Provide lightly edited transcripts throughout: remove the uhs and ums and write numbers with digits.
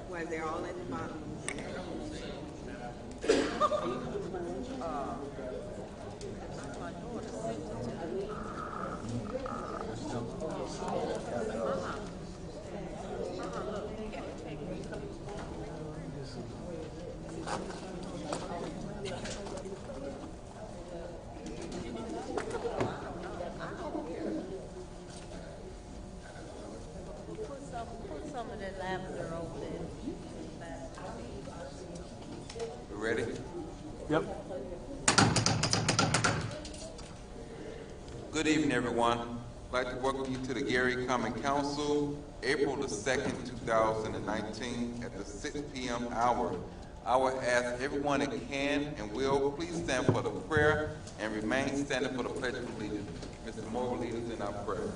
Why they're all at the bottom. Put some of that lavender over there. You ready? Yep. Good evening, everyone. I'd like to welcome you to the Gary Common Council, April the 2nd, 2019, at the 6 p.m. hour. I will ask everyone that can and will please stand for the prayer and remain standing for the Pledge of Allegiance. Mr. Moore will lead us in our prayer.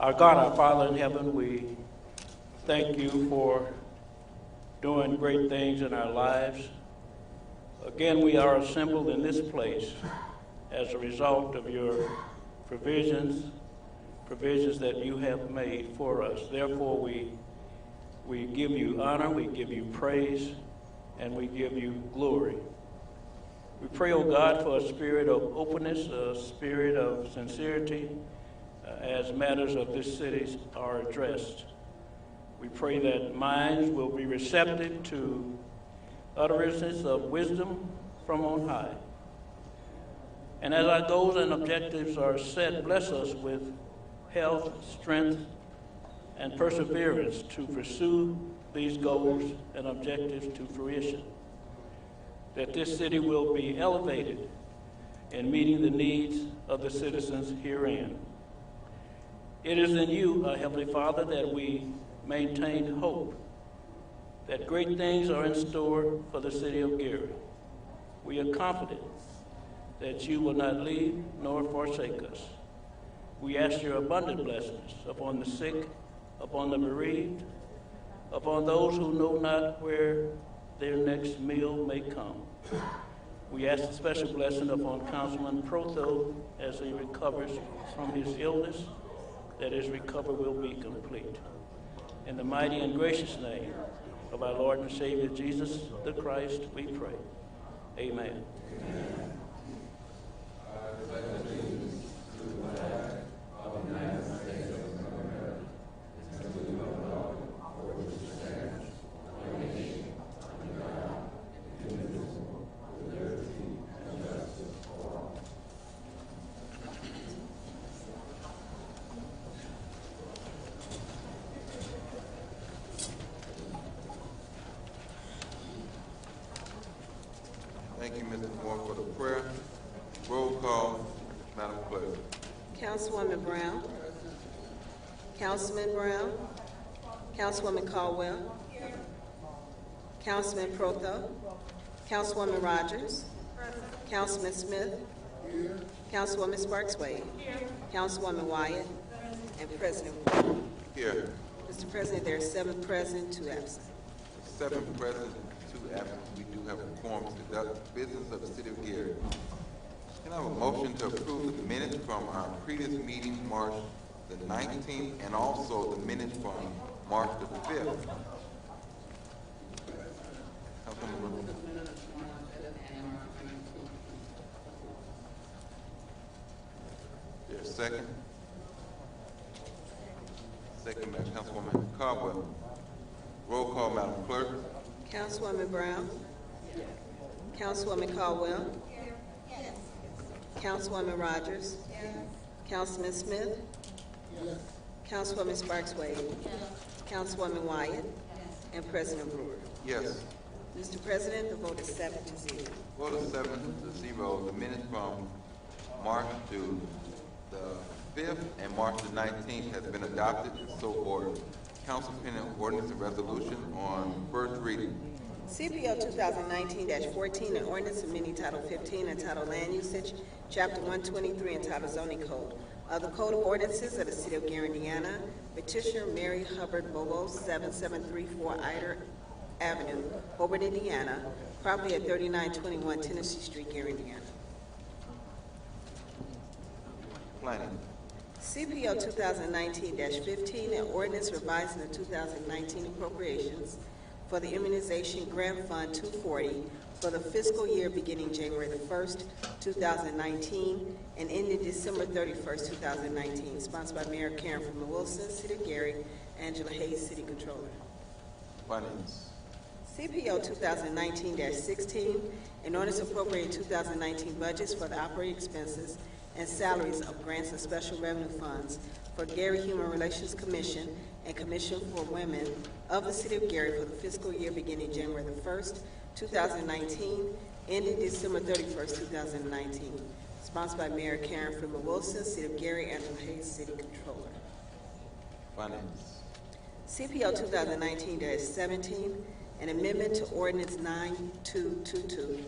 Our God, our Father in heaven, we thank you for doing great things in our lives. Again, we are assembled in this place as a result of your provisions that you have made for us. Therefore, we give you honor, we give you praise, and we give you glory. We pray, O God, for a spirit of openness, a spirit of sincerity, as matters of this city are addressed. We pray that minds will be receptive to utterances of wisdom from on high. And as our goals and objectives are set, bless us with health, strength, and perseverance to pursue these goals and objectives to fruition. That this city will be elevated in meeting the needs of the citizens herein. It is in you, our Heavenly Father, that we maintain hope that great things are in store for the city of Gary. We are confident that you will not leave nor forsake us. We ask your abundant blessings upon the sick, upon the bereaved, upon those who know not where their next meal may come. We ask a special blessing upon Councilman Protho as he recovers from his illness, that his recovery will be complete. In the mighty and gracious name of our Lord and Savior Jesus the Christ, we pray. Amen. Thank you, Mr. Moore, for the prayer. Roll call, Madam Clerk. Councilwoman Brown. Councilman Brown. Councilwoman Caldwell. Councilman Protho. Councilwoman Rogers. Councilman Smith. Councilwoman Sparks-Wade. Councilwoman Wyatt. And President Wood. Here. Mr. President, there are 7 present, 2 absent. 7 present, 2 absent. We do have a quorum to conduct business of the city of Gary. Can I have a motion to approve the minutes from our previous meeting, March the 19th, and also the minutes from March the 5th? There's a second. Second by Councilwoman Caldwell. Roll call, Madam Clerk. Councilwoman Brown. Councilwoman Caldwell. Councilwoman Rogers. Councilman Smith. Councilwoman Sparks-Wade. Councilwoman Wyatt. And President Brewer. Yes. Mr. President, the vote is 7-0. Vote of 7-0. The minutes from March to the 5th and March the 19th has been adopted and so ordered. Council pending ordinance and resolution on first reading. CPO 2019-14, an ordinance amending Title 15 entitled Land Usage, Chapter 123 entitled Zoning Code of the Code of Ordinances of the City of Gary, Indiana. Petitioner Mary Hubbard Bobo, 7734 Ider Avenue, Hobart, Indiana. Property at 3921 Tennessee Street, Gary, Indiana. Planning. CPO 2019-15, an ordinance revising the 2019 appropriations for the Immunization Grant Fund 240 for the fiscal year beginning January the 1st, 2019, and ending December 31st, 2019, sponsored by Mayor Karen from Wilson, City of Gary, Angela Hayes, City Controller. Finance. CPO 2019-16, an ordinance appropriating 2019 budgets for the operating expenses and salaries of grants and special revenue funds for Gary Human Relations Commission and Commission for Women of the City of Gary for the fiscal year beginning January the 1st, 2019, ending December 31st, 2019. Sponsored by Mayor Karen Freeman Wilson, City of Gary, Angela Hayes, City Controller. Finance. CPO 2019-17, an amendment to Ordinance 9222,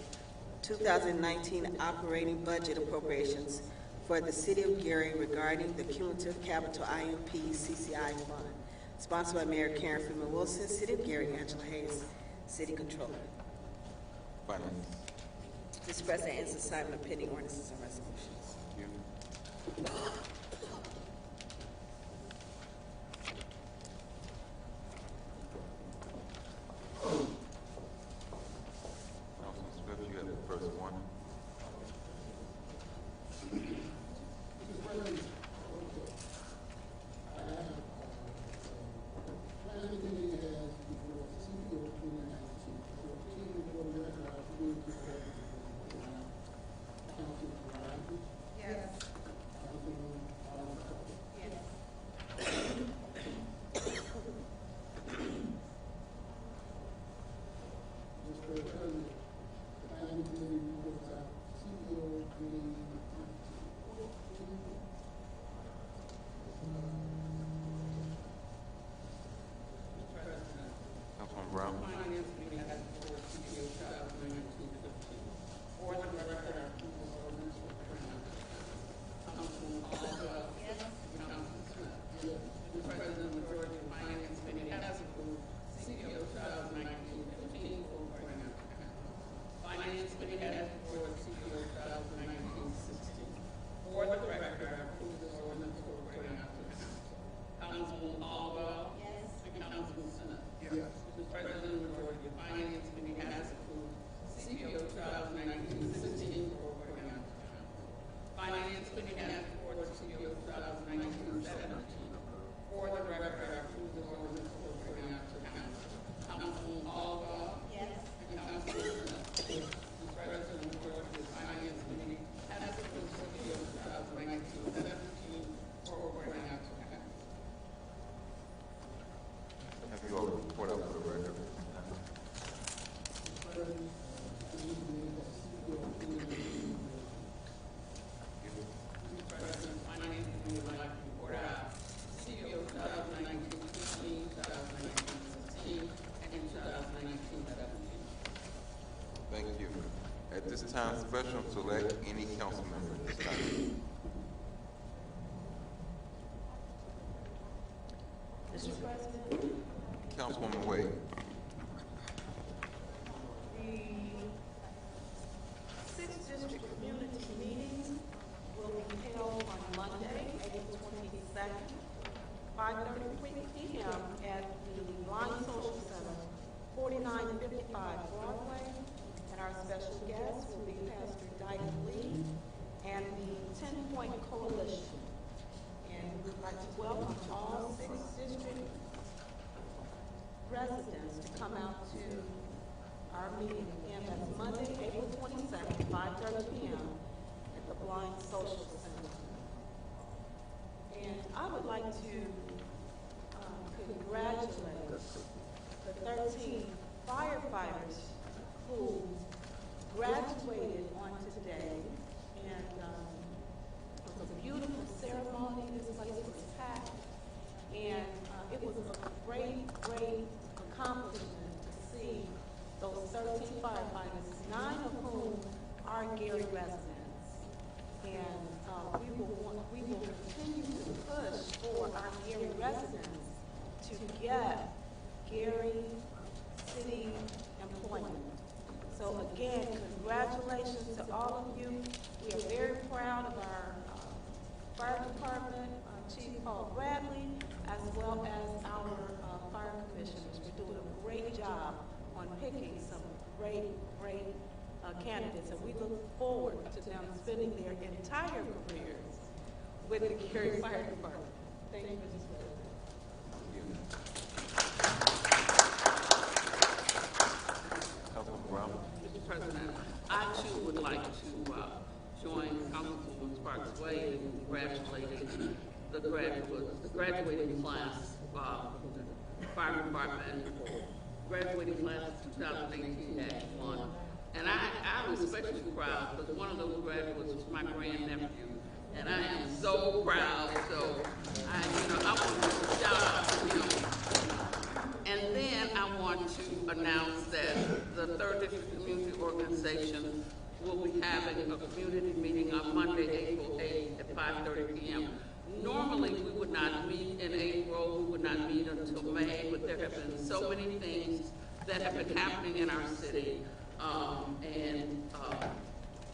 2019 operating budget appropriations for the City of Gary regarding the Cumulative Capital IMP CCI Fund. Sponsored by Mayor Karen Freeman Wilson, City of Gary, Angela Hayes, City Controller. Finance. Mr. President, ends the assignment of pending ordinances and resolutions. Thank you. Councilman Smith, you have the first one. Councilman Brown. Finance Committee has before CPO 2019-15. For the record, our approval ordinance will turn out. Councilwoman Caldwell. Yes. Councilman Smith. Yes. Mr. President, the majority of the Finance Committee has approved CPO 2019-15 for bringing out to council. Finance Committee has before CPO 2019-16. For the record, I approve this ordinance for bringing out to council. Councilwoman Caldwell. Yes. And Councilman Smith. Yes. Mr. President, the majority of the Finance Committee has approved CPO 2019-16 for bringing out to council. Finance Committee has supported CPO 2019-17. For the record, I approve this ordinance for bringing out to council. Councilwoman Caldwell. Yes. And Councilman Smith. Mr. President, the majority of the Finance Committee has approved CPO 2019-17 for bringing out to council. Have you all report out for the record? President, Finance Committee would like to report out CPO 2019-15, 2019-16, and 2019-17. Thank you. At this time, special select any council member at this time. Mr. President, Councilwoman Wade. the 6th District Community Meeting will be held on Monday, April 22nd, 5:30 p.m. at the Blind Social Center, 4955 Broadway, and our special guests will be Pastor Dyke Lee and the 10-Point Coalition. And we would like to welcome all 6th District residents to come out to our meeting. Again, that's Monday, April 22nd, 5:30 p.m. at the Blind Social Center. And I would like to congratulate the 13 firefighters who graduated on today, and it was a beautiful ceremony. This place was packed, and it was a great, great accomplishment to see those 13 firefighters, 9 of whom are Gary residents. And we will continue to push for our Gary residents to get Gary city employment. So again, congratulations to all of you. We are very proud of our fire department, Chief Paul Bradley, as well as our fire commissioners. We're doing a great job on picking some great candidates, and we look forward to them spending their entire careers with the Gary Fire Department. Thank you, Mrs. President. Councilman Brown. Mr. President, I too would like to join Councilwoman Sparks Way in congratulating the graduating class of the fire department, graduating class of 2018-1. And I'm especially proud because one of those graduates was my grandnephew, and I am so proud. So I want to shout out to him. And then I want to announce that the 3rd District Community Organization will be having a community meeting on Monday, April 8th at 5:30 p.m. Normally, we would not meet in April, we would not meet until May, but there have been so many things that have been happening in our city, and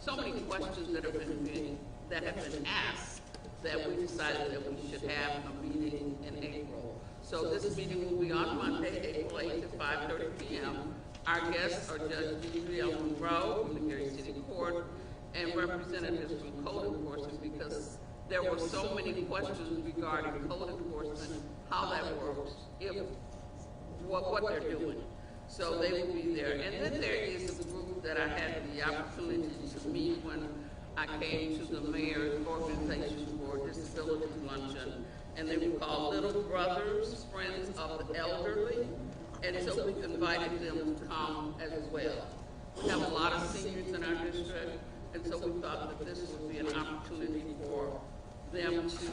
so many questions that have been asked that we decided that we should have a meeting in April. So this meeting will be on Monday, April 8th at 5:30 p.m. Our guests are Judge Deidre L. Monroe from the Gary City Court and representatives from Code Enforcement, because there were so many questions regarding Code Enforcement, how that works, what they're doing. So they will be there. And then there is a group that I had the opportunity to meet when I came to the mayor's organization for disability luncheon, and they were called Little Brothers, Friends of the Elderly, and so we invited them to come as well. We have a lot of seniors in our district, and so we thought that this would be an opportunity for them to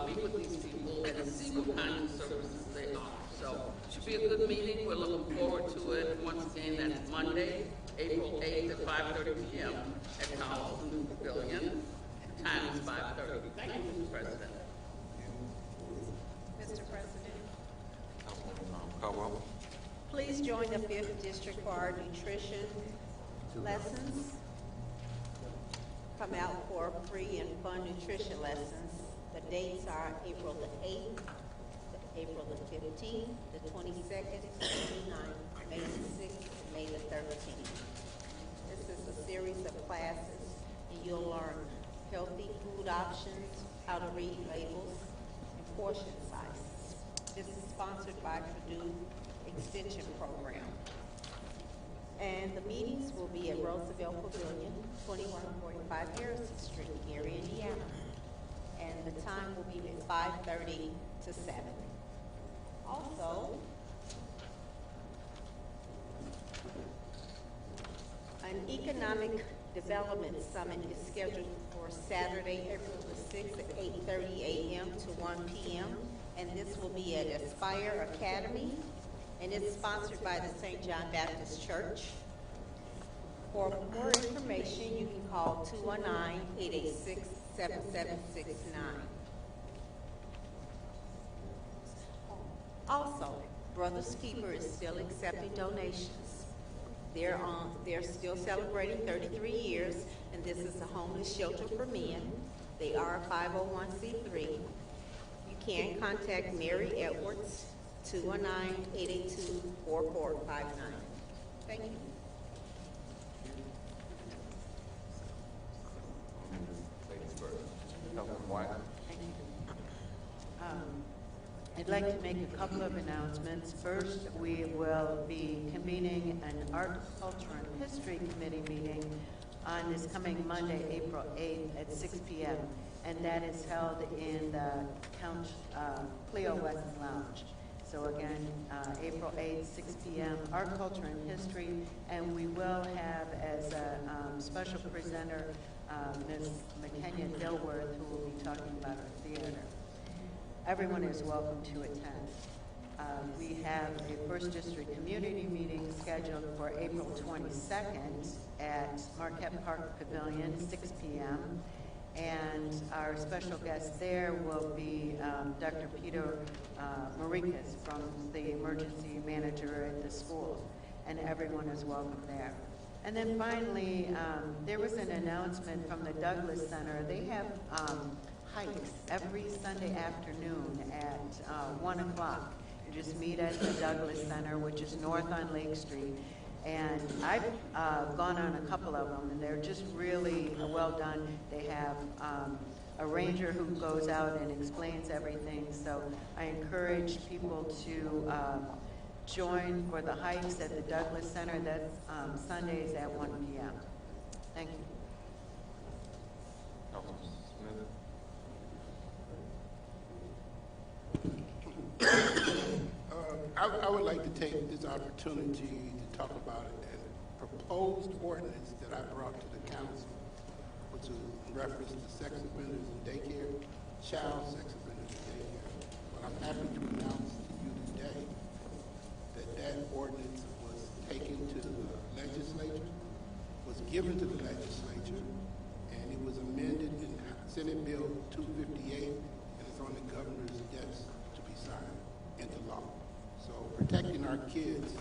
meet with these people and see what kinds of services they offer. So it should be a good meeting. We're looking forward to it. Once again, that's Monday, April 8th at 5:30 p.m. at Carlson Pavilion. The time is 5:30. Thank you, Mr. President. Mr. President, Councilwoman Caldwell. please join the 5th District for our nutrition lessons. Come out for free and fun nutrition lessons. The dates are April the 8th, April the 15th, the 22nd, the 29th, May the 6th, and May the 13th. This is a series of classes, and you'll learn healthy food options, how to read labels, and portion sizes. This is sponsored by Purdue Extension Program. And the meetings will be at Roosevelt Pavilion, 2145 Harrison Street, Gary, Indiana. And the time will be at 5:30 to 7. Also, an economic development summit is scheduled for Saturday, April the 6th at 8:30 a.m. to 1 p.m. And this will be at Aspire Academy, and it's sponsored by the St. John Baptist Church. For more information, you can call 219-886-7769. Also, Brothers Keeper is still accepting donations. They're still celebrating 33 years, and this is a homeless shelter for men. They are a 501c3. You can contact Mary Edwards, 219-882-4459. Thank you. Councilman White. Thank you. I'd like to make a couple of announcements. First, we will be convening an Art, Culture, and History Committee meeting on this coming Monday, April 8th at 6 p.m., and that is held in the Count Cleo Weston Lounge. So again, April 8th, 6 p.m., Art, Culture, and History, and we will have as a special presenter Ms. McKenya Dilworth, who will be talking about our theater. Everyone is welcome to attend. We have a First District Community Meeting scheduled for April 22nd at Marquette Park Pavilion, 6 p.m. And our special guest there will be Dr. Peter Marikas from the emergency manager at the school. And everyone is welcome there. And then finally, there was an announcement from the Douglas Center. They have hikes every Sunday afternoon at 1 o'clock. You just meet at the Douglas Center, which is north on Lake Street. And I've gone on a couple of them, and they're just really well done. They have a ranger who goes out and explains everything. So I encourage people to join for the hikes at the Douglas Center. That's Sundays at 1 p.m. Thank you. I would like to take this opportunity to talk about a proposed ordinance that I brought to the council, which is in reference to sex offenders in daycare, child sex offenders in daycare. But I'm happy to announce to you today that that ordinance was taken to the legislature, was given to the legislature, and it was amended in Senate Bill 258, and it's on the governor's desk to be signed into law. So protecting our kids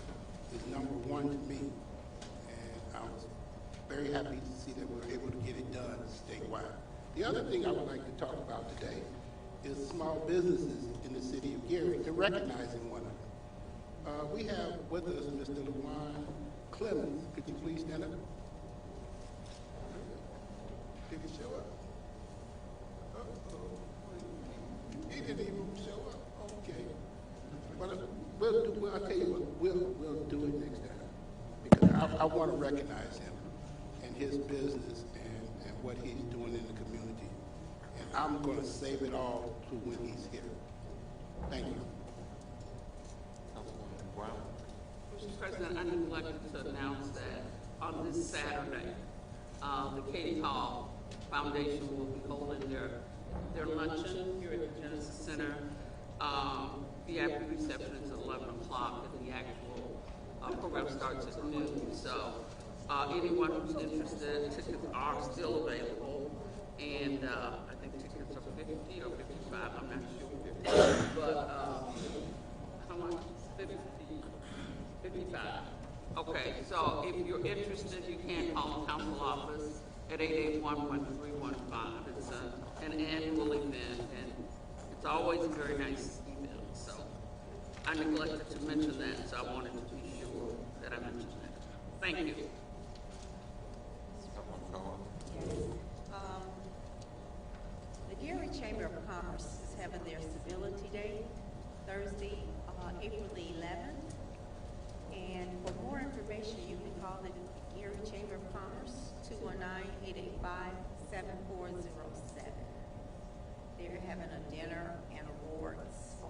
is number one to me, and I was very happy to see that we were able to get it done statewide. The other thing I would like to talk about today is small businesses in the city of Gary, and recognizing one of them. We have with us Mr. LaJuan Clemens. Could you please stand up? Did he show up? He didn't even show up. Okay. Well, I'll tell you what, we'll do it next time, because I want to recognize him and his business and what he's doing in the community. And I'm going to save it all to when he's here. Thank you. Mr. President, I neglected to announce that on this Saturday, the Katie Hall Foundation will be holding their luncheon here at the Genesis Center. VIP reception is at 11 o'clock, and the actual program starts at noon. So anyone who's interested, tickets are still available, and I think tickets are 50 or 55. I'm not sure, but how much? 55. Okay, so if you're interested, you can call the council office at 881-1315. It's an annual event, and it's always a very nice event. So I neglected to mention that, so I wanted to be sure that I mentioned that. Thank you. The Gary Chamber of Commerce is having their Civility Day Thursday, April the 11th. And for more information, you can call the Gary Chamber of Commerce, 219-885-7407. They're having a dinner and awards, a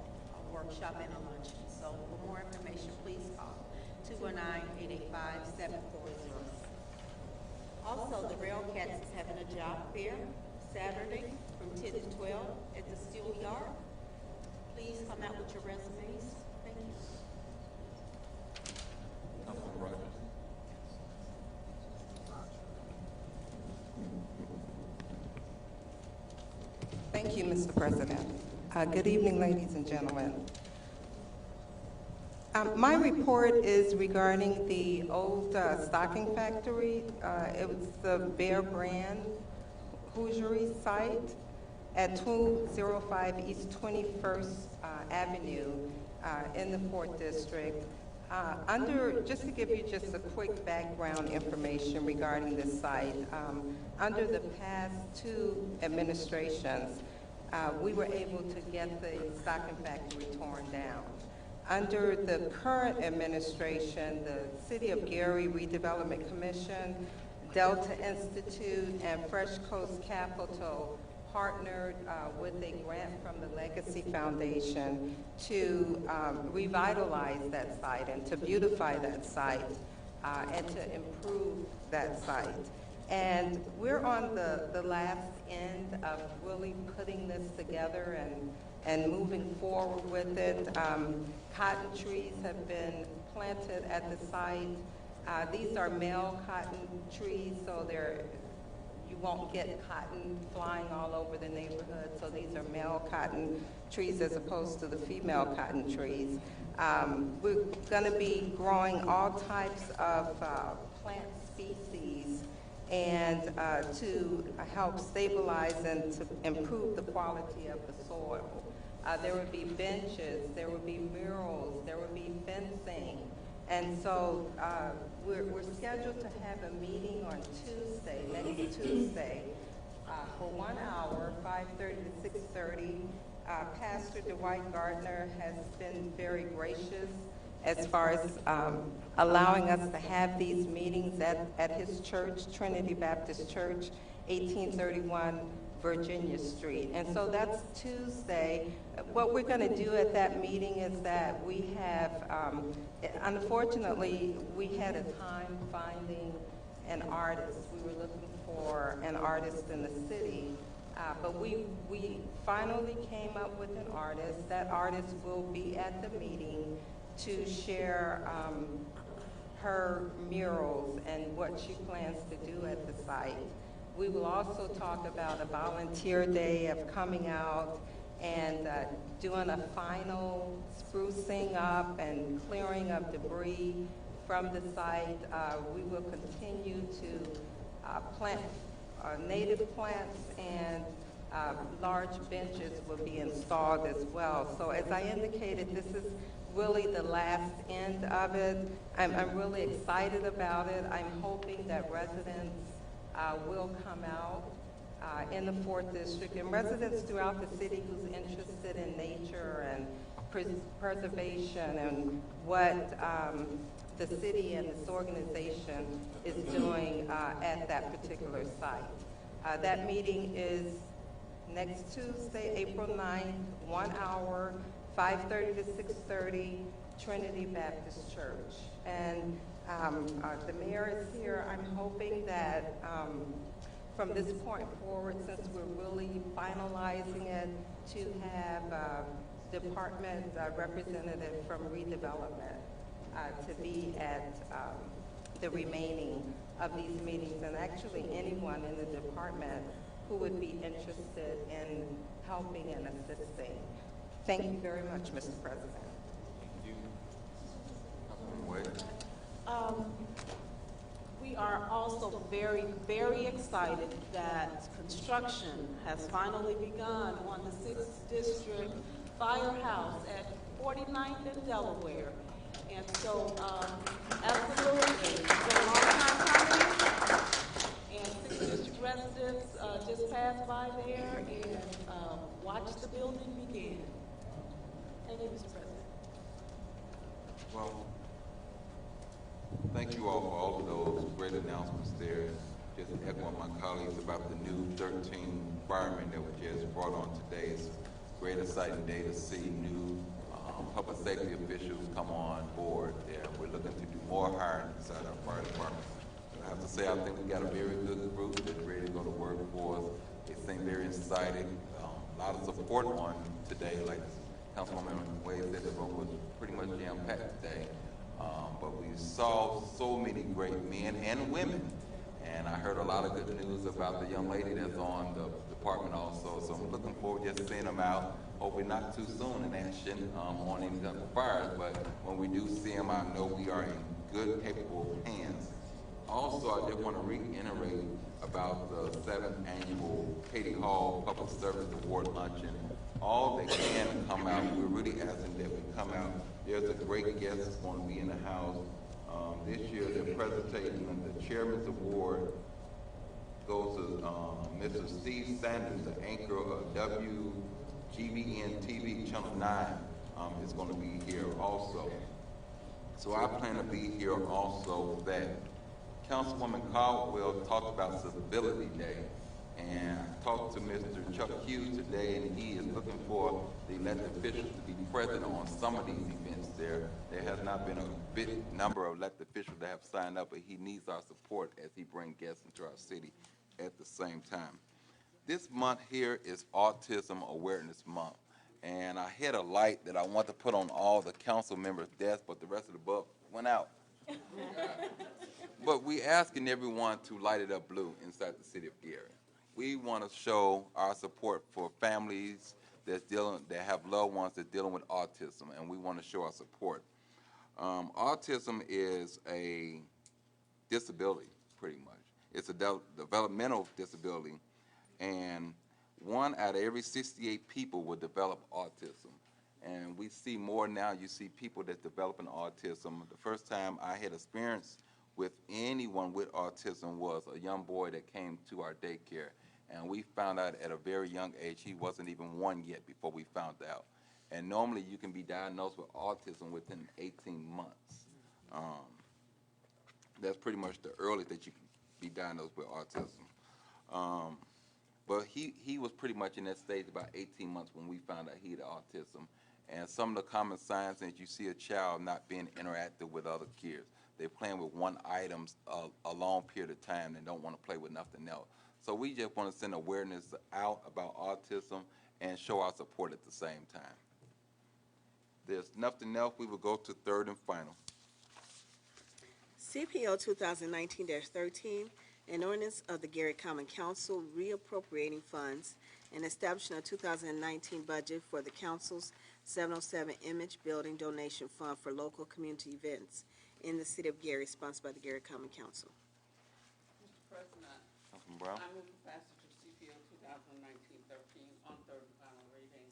workshop and a luncheon. So for more information, please call 219-885-7407. Also, the Rail Cats is having a job fair Saturday from 10 to 12 at the Steel Yard. Please come out with your resumes. Thank you. Thank you, Mr. President. Good evening, ladies and gentlemen. My report is regarding the old stocking factory. It was the Bear Brand Hosiery site at 205 East 21st Avenue in the 4th District. Just to give you just a quick background information regarding this site, under the past two administrations, we were able to get the stocking factory torn down. Under the current administration, the City of Gary Redevelopment Commission, Delta Institute, and Fresh Coast Capital partnered with a grant from the Legacy Foundation to revitalize that site and to beautify that site and to improve that site. And we're on the last end of really putting this together and moving forward with it. Cotton trees have been planted at the site. These are male cotton trees, so you won't get cotton flying all over the neighborhood. So these are male cotton trees as opposed to the female cotton trees. We're going to be growing all types of plant species and to help stabilize and to improve the quality of the soil. There would be benches, there would be murals, there would be fencing. And so we're scheduled to have a meeting on Tuesday, next Tuesday, for 1 hour, 5:30 to 6:30. Pastor Dwight Gardner has been very gracious as far as allowing us to have these meetings at his church, Trinity Baptist Church, 1831 Virginia Street. And so that's Tuesday. What we're going to do at that meeting is that we have, unfortunately, we had a time finding an artist. We were looking for an artist in the city, but we finally came up with an artist. That artist will be at the meeting to share her murals and what she plans to do at the site. We will also talk about a volunteer day of coming out and doing a final sprucing up and clearing of debris from the site. We will continue to plant native plants, and large benches will be installed as well. So as I indicated, this is really the last end of it. I'm really excited about it. I'm hoping that residents will come out in the 4th District, and residents throughout the city who's interested in nature and preservation and what the city and this organization is doing at that particular site. That meeting is next Tuesday, April 9th, 1 hour, 5:30 to 6:30, Trinity Baptist Church. And the mayor is here. I'm hoping that from this point forward, since we're really finalizing it, to have department representative from redevelopment to be at the remaining of these meetings, and actually anyone in the department who would be interested in helping and assisting. Thank you very much, Mr. President. Thank you. Councilwoman Wade. We are also very, very excited that construction has finally begun on the 6th District Firehouse at 49th and Delaware. And so, absolutely, it's been a long time coming. And 6th District residents just passed by there and watched the building begin. Thank you, Mr. President. Well, thank you all for all of those great announcements there. Just echoing my colleagues about the new 13 firemen that were just brought on today. It's a great exciting day to see new public safety officials come on board there. We're looking to do more hiring inside our fire department. I have to say, I think we got a very good group that's ready to go to work for us. They seem very excited. A lot of support on today, like Councilwoman Wade said, the room was pretty much jam-packed today. But we saw so many great men and women, and I heard a lot of good news about the young lady that's on the department also. So I'm looking forward to just seeing them out. Hopefully not too soon in action on any other fires, but when we do see them, I know we are in good, capable hands. Also, I just want to reiterate about the 7th annual Katie Hall Public Service Award Luncheon. All that can come out, we're really asking that we come out. There's a great guest that's going to be in the house. This year, they're presenting the Chairman's Award goes to Mr. Steve Sanders, the anchor of WGBN TV Channel 9, is going to be here also. So I plan to be here also for that. Councilwoman Caldwell talked about Civility Day, And I talked to Mr. Chuck Hughes today, and he is looking for the elected officials to be present on some of these events there. There has not been a big number of elected officials that have signed up, but he needs our support as he brings guests into our city at the same time. This month here is Autism Awareness Month, and I had a light that I want to put on all the council members' desks, but the rest of the bulb went out. But we asking everyone to light it up blue inside the city of Gary. We want to show our support for families that have loved ones that's dealing with autism, and we want to show our support. Autism is a disability, pretty much. It's a developmental disability, and 1 out of every 68 people will develop autism. And we see more now. You see people that developing autism. The first time I had experience with anyone with autism was a young boy that came to our daycare, and we found out at a very young age he wasn't even 1 yet before we found out. And normally you can be diagnosed with autism within 18 months. That's pretty much the earliest that you can be diagnosed with autism. But he was pretty much in that stage about 18 months when we found out he had autism. And some of the common signs that you see a child not being interactive with other kids. They're playing with one item a long period of time and don't want to play with nothing else. So we just want to send awareness out about autism and show our support at the same time. There's nothing else. We will go to third and final. CPO 2019-13, an ordinance of the Gary Common Council reappropriating funds and establishing a 2019 budget for the council's 707 Image Building Donation Fund for local community events in the city of Gary, sponsored by the Gary Common Council. Mr. President, Councilman Brown? I move the passage of CPO 2019-13 on third and final reading.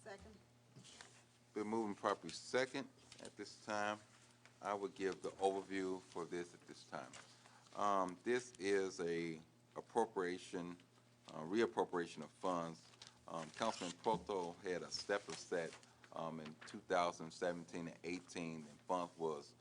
Second. Been moving properly second. At this time, I will give the overview for this at this time. This is a appropriation, reappropriation of funds. Councilman Proto had a stepper set in 2017 and 18, and funds was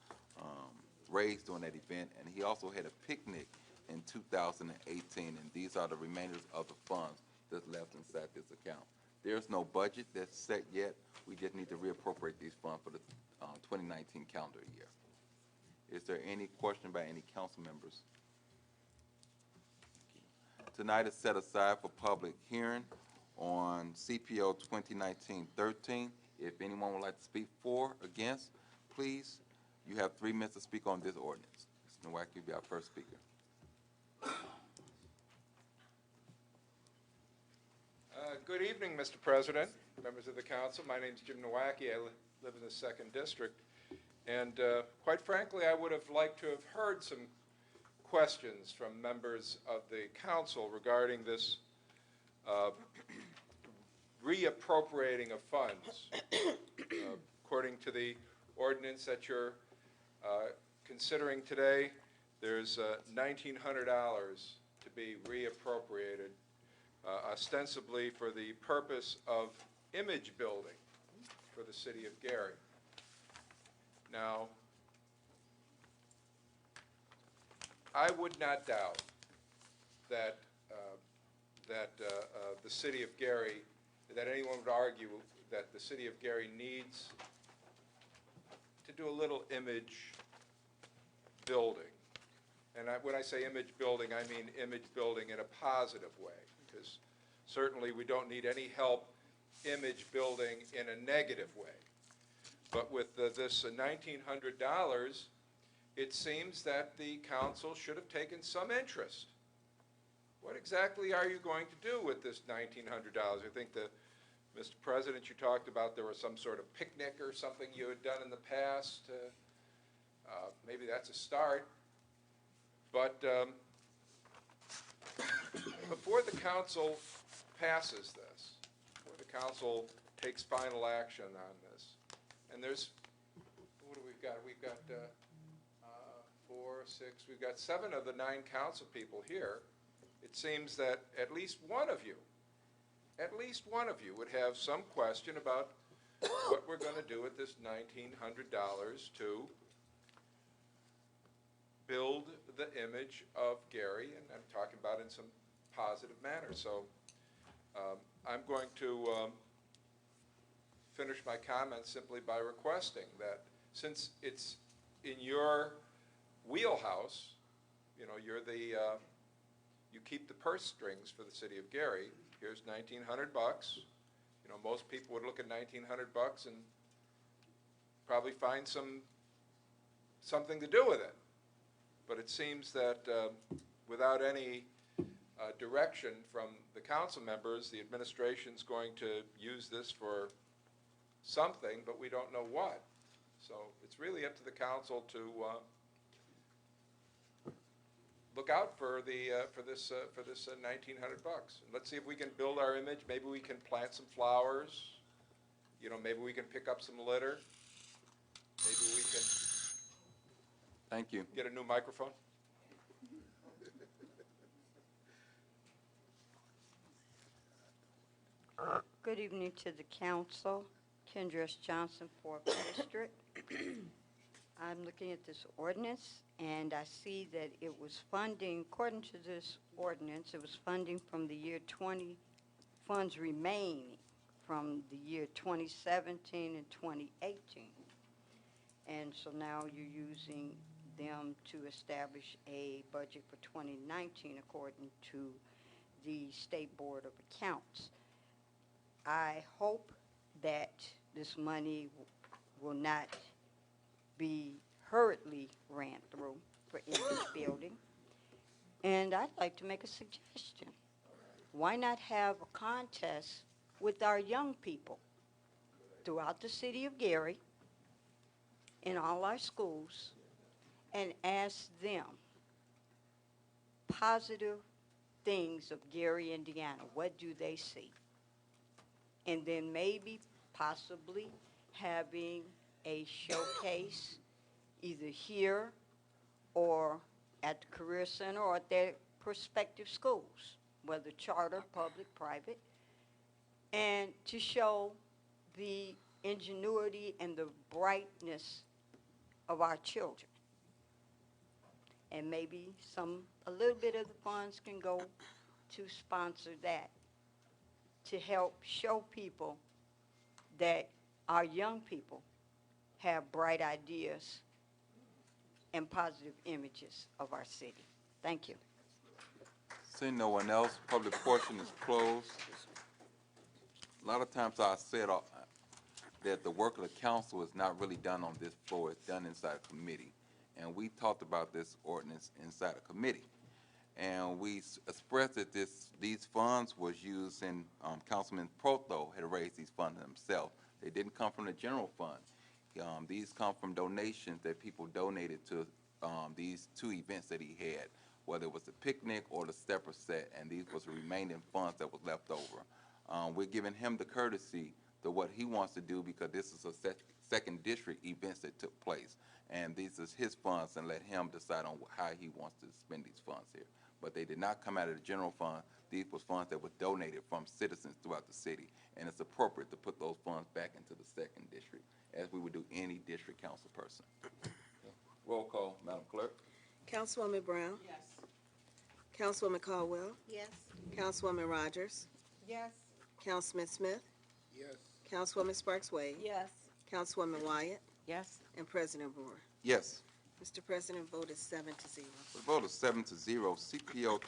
raised during that event, and he also had a picnic in 2018, and these are the remainders of the funds that's left inside this account. There's no budget that's set yet. We just need to reappropriate these funds for the 2019 calendar year. Is there any question by any council members? Tonight is set aside for public hearing on CPO 2019-13. If anyone would like to speak for, against, please, you have 3 minutes to speak on this ordinance. Mr. Nowak, you'll be our first speaker. Good evening, Mr. President, members of the council. My name is Jim Nowacki. I live in the 2nd District. And quite frankly, I would have liked to have heard some questions from members of the council regarding this reappropriating of funds. According to the ordinance that you're considering today, there's $1,900 to be reappropriated, ostensibly for the purpose of image building for the city of Gary. Now, I would not doubt that the city of Gary, that anyone would argue that the city of Gary needs to do a little image building. And when I say image building, I mean image building in a positive way, because certainly we don't need any help image building in a negative way. But with this $1,900, it seems that the council should have taken some interest. What exactly are you going to do with this $1,900? I think Mr. President, you talked about there was some sort of picnic or something you had done in the past. Maybe that's a start. But before the council passes this, before the council takes final action on this, and there's, what do we've got? We've got 4, 6, we've got 7 of the 9 council people here. It seems that at least one of you would have some question about what we're going to do with this $1,900 to build the image of Gary, and I'm talking about in some positive manner. So I'm going to finish my comments simply by requesting that since it's in your wheelhouse, you know, you're the, you keep the purse strings for the city of Gary. Here's $1,900. You know, most people would look at $1,900 and probably find something to do with it. But it seems that without any direction from the council members, the administration's going to use this for something, but we don't know what. So it's really up to the council to look out for this $1,900. And let's see if we can build our image. Maybe we can plant some flowers. You know, maybe we can pick up some litter. Maybe we can. Thank you. Get a new microphone. Good evening to the council. Kendra S. Johnson, 4th District. I'm looking at this ordinance, and I see that it was funding, according to this ordinance, it was funding from the year 20, funds remaining from the year 2017 and 2018. And so now you're using them to establish a budget for 2019 according to the State Board of Accounts. I hope that this money will not be hurriedly ran through for any building. And I'd like to make a suggestion. Why not have a contest with our young people throughout the city of Gary, in all our schools, and ask them positive things of Gary, Indiana. What do they see? And then maybe possibly having a showcase either here or at the Career Center or at their prospective schools, whether charter, public, private, and to show the ingenuity and the brightness of our children. And maybe a little bit of the funds can go to sponsor that, to help show people that our young people have bright ideas and positive images of our city. Thank you. Seeing no one else, public portion is closed. A lot of times I said that the work of the council is not really done on this floor, it's done inside a committee. And we talked about this ordinance inside a committee. And we expressed that these funds was used, and Councilman Proto had raised these funds himself. They didn't come from the general fund. These come from donations that people donated to these two events that he had, whether it was the picnic or the stepper set, and these was the remaining funds that was left over. We're giving him the courtesy to what he wants to do because this is a second district events that took place. And these is his funds, and let him decide on how he wants to spend these funds here. But they did not come out of the general fund. These were funds that were donated from citizens throughout the city. And it's appropriate to put those funds back into the second district, as we would do any district council person. Roll call, Madam Clerk. Councilwoman Brown? Yes. Councilwoman Caldwell? Yes. Councilwoman Rogers? Yes. Councilman Smith? Yes. Councilwoman Sparks Wade? Yes. Councilwoman Wyatt? Yes? And President Moore. Yes. Mr. President, vote is 7-0. The vote is 7-0. CPO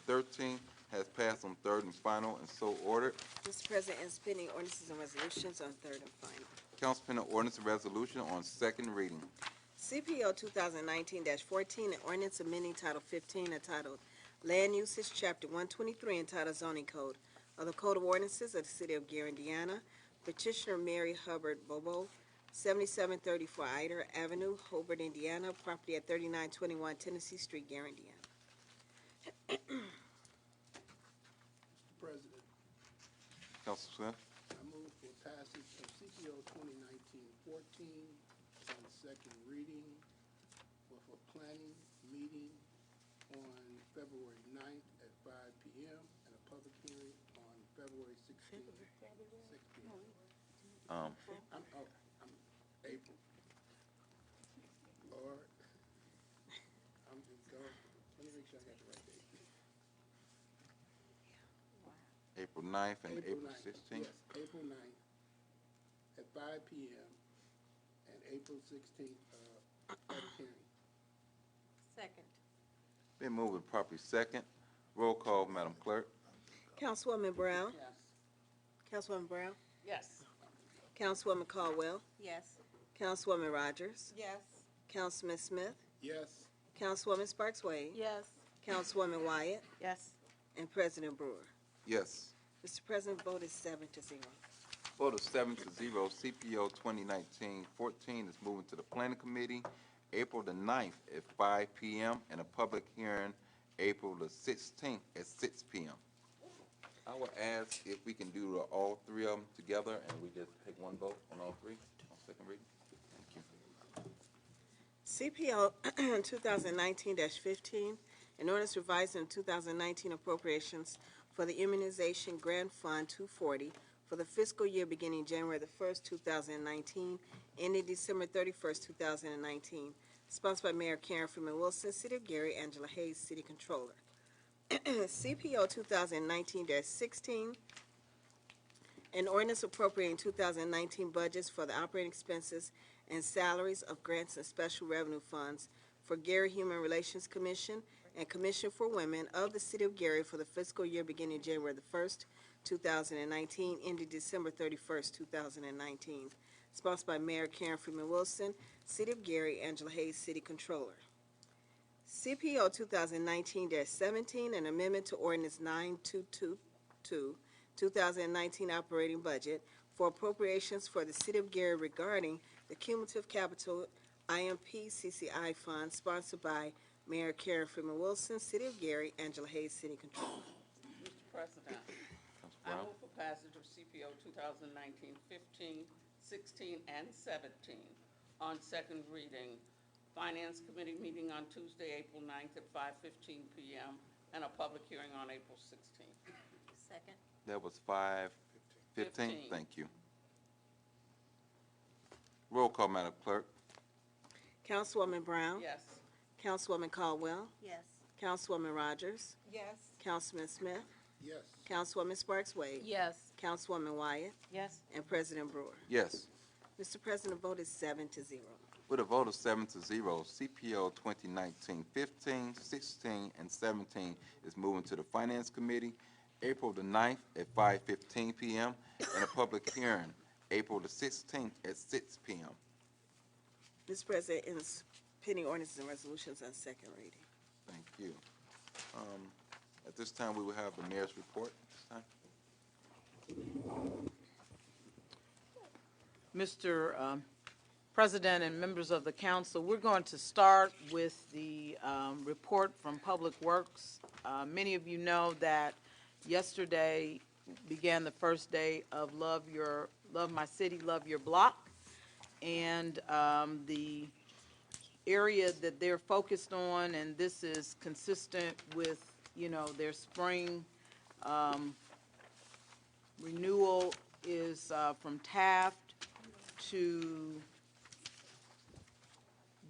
2019-13 has passed on third and final, and so ordered. Mr. President, in spending ordinances and resolutions on third and final. Council pending ordinance and resolution on second reading. CPO 2019-14, an ordinance amending Title 15 entitled Land Usage, Chapter 123 entitled Zoning Code of the Code of Ordinances of the City of Gary, Indiana. Petitioner Mary Hubbard Bobo, 7734 Ider Avenue, Hobart, Indiana. Property at 3921 Tennessee Street, Gary, Indiana. President, Council Smith. I move for passage of CPO 2019-14 on second reading with a planning meeting on February 9th at 5 p.m. and a public hearing on February 16th, 6 p.m. I'm April. Lord, I'm just going, let me make sure I got the right date. April 9th and April 9th, 16th? Yes, April 9th at 5 p.m. and April 16th, public hearing. Second. Been moved and properly second. Roll call, Madam Clerk. Councilwoman Brown? Yes. Councilwoman Brown? Yes. Councilwoman Caldwell? Yes. Councilwoman Rogers? Yes. Councilman Smith? Yes, Councilwoman Sparks Wade? Yes. Councilwoman Wyatt? Yes. And President Brewer. Yes. Mr. President, vote is 7-0. Vote of 7-0, CPO 2019-14 is moving to the Planning Committee, April the 9th at 5 p.m. and a public hearing April the 16th at 6 p.m. I would ask if we can do all three of them together and we just take one vote on all three on second reading. Thank you. CPO 2019-15, an ordinance revising 2019 appropriations for the Immunization Grant Fund 240 for the fiscal year beginning January the 1st, 2019, ending December 31st, 2019, sponsored by Mayor Karen Freeman Wilson, City of Gary, Angela Hayes, City Controller. CPO 2019-16, an ordinance appropriating 2019 budgets for the operating expenses and salaries of grants and special revenue funds for Gary Human Relations Commission and Commission for Women of the City of Gary for the fiscal year beginning January the 1st, 2019, ending December 31st, 2019. Sponsored by Mayor Karen Freeman Wilson, City of Gary, Angela Hayes, City Controller. CPO 2019-17, an amendment to Ordinance 9222, 2019 operating budget for appropriations for the City of Gary regarding the Cumulative Capital IMP CCI Fund, sponsored by Mayor Karen Freeman Wilson, City of Gary, Angela Hayes, City Controller. Mr. President, I move for passage of CPO 2019-15, 16, and 17 on second reading. Finance Committee meeting on Tuesday, April 9th at 5:15 p.m. and a public hearing on April 16th. Second. That was 5:15. 15. Thank you. Roll call, Madam Clerk. Councilwoman Brown? Yes. Councilwoman Caldwell? Yes. Councilwoman Rogers? Yes. Councilman Smith? yes, Councilwoman Sparks Wade? Yes. Councilwoman Wyatt? Yes. And President Brewer. Yes. Mr. President, vote is 7-0. With a vote of 7-0, CPO 2019-15, 16, and 17 is moving to the Finance Committee, April the 9th at 5:15 p.m. and a public hearing April the 16th at 6 p.m. Mr. President, in pending ordinances and resolutions on second reading. Thank you. At this time, we will have the mayor's report this time. Mr. President and members of the council, we're going to start with the report from Public Works. Many of you know that yesterday began the first day of Love My City, Love Your Block. And the area that they're focused on, and this is consistent with, their spring renewal, is from Taft to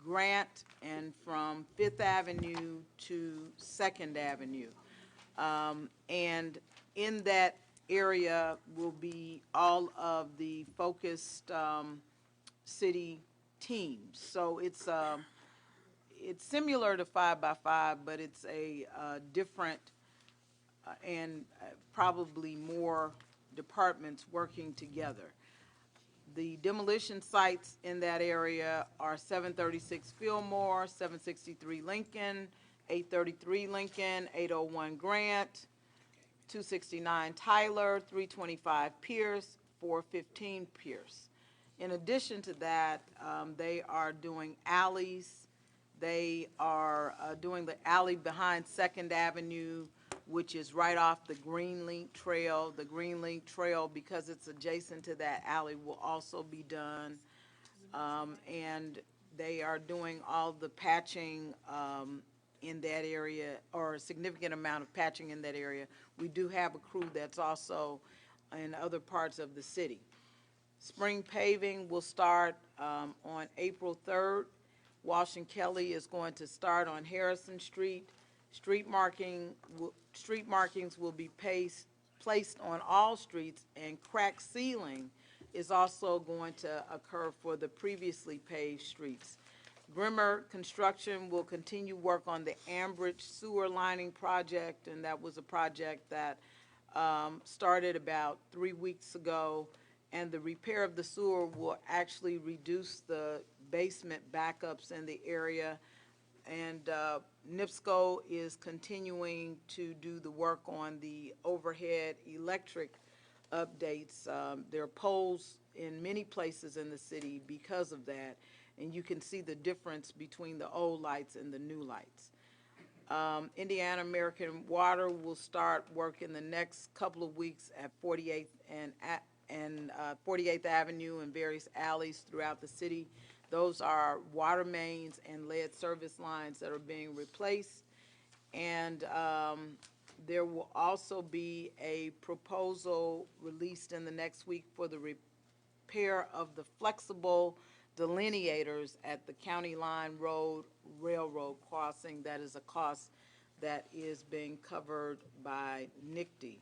Grant and from Fifth Avenue to Second Avenue. And in that area will be all of the focused city teams. So it's similar to 5x5, but it's a different and probably more departments working together. The demolition sites in that area are 736 Fillmore, 763 Lincoln, 833 Lincoln, 801 Grant, 269 Tyler, 325 Pierce, 415 Pierce. In addition to that, they are doing alleys. They are doing the alley behind Second Avenue, which is right off the Green Link Trail. The Green Link Trail, because it's adjacent to that alley, will also be done. And they are doing all the patching in that area, or a significant amount of patching in that area. We do have a crew that's also in other parts of the city. Spring paving will start on April 3rd. Walsh and Kelly is going to start on Harrison Street. Street markings will be placed on all streets, and crack sealing is also going to occur for the previously paved streets. Grimmer Construction will continue work on the Ambridge sewer lining project, and that was a project that started about 3 weeks ago. And the repair of the sewer will actually reduce the basement backups in the area. And NIPSCO is continuing to do the work on the overhead electric updates. There are poles in many places in the city because of that, and you can see the difference between the old lights and the new lights. Indiana American Water will start work in the next couple of weeks at 48th and 48th Avenue and various alleys throughout the city. Those are water mains and lead service lines that are being replaced. And there will also be a proposal released in the next week for the repair of the flexible delineators at the County Line Road Railroad crossing. That is a cost that is being covered by NICD.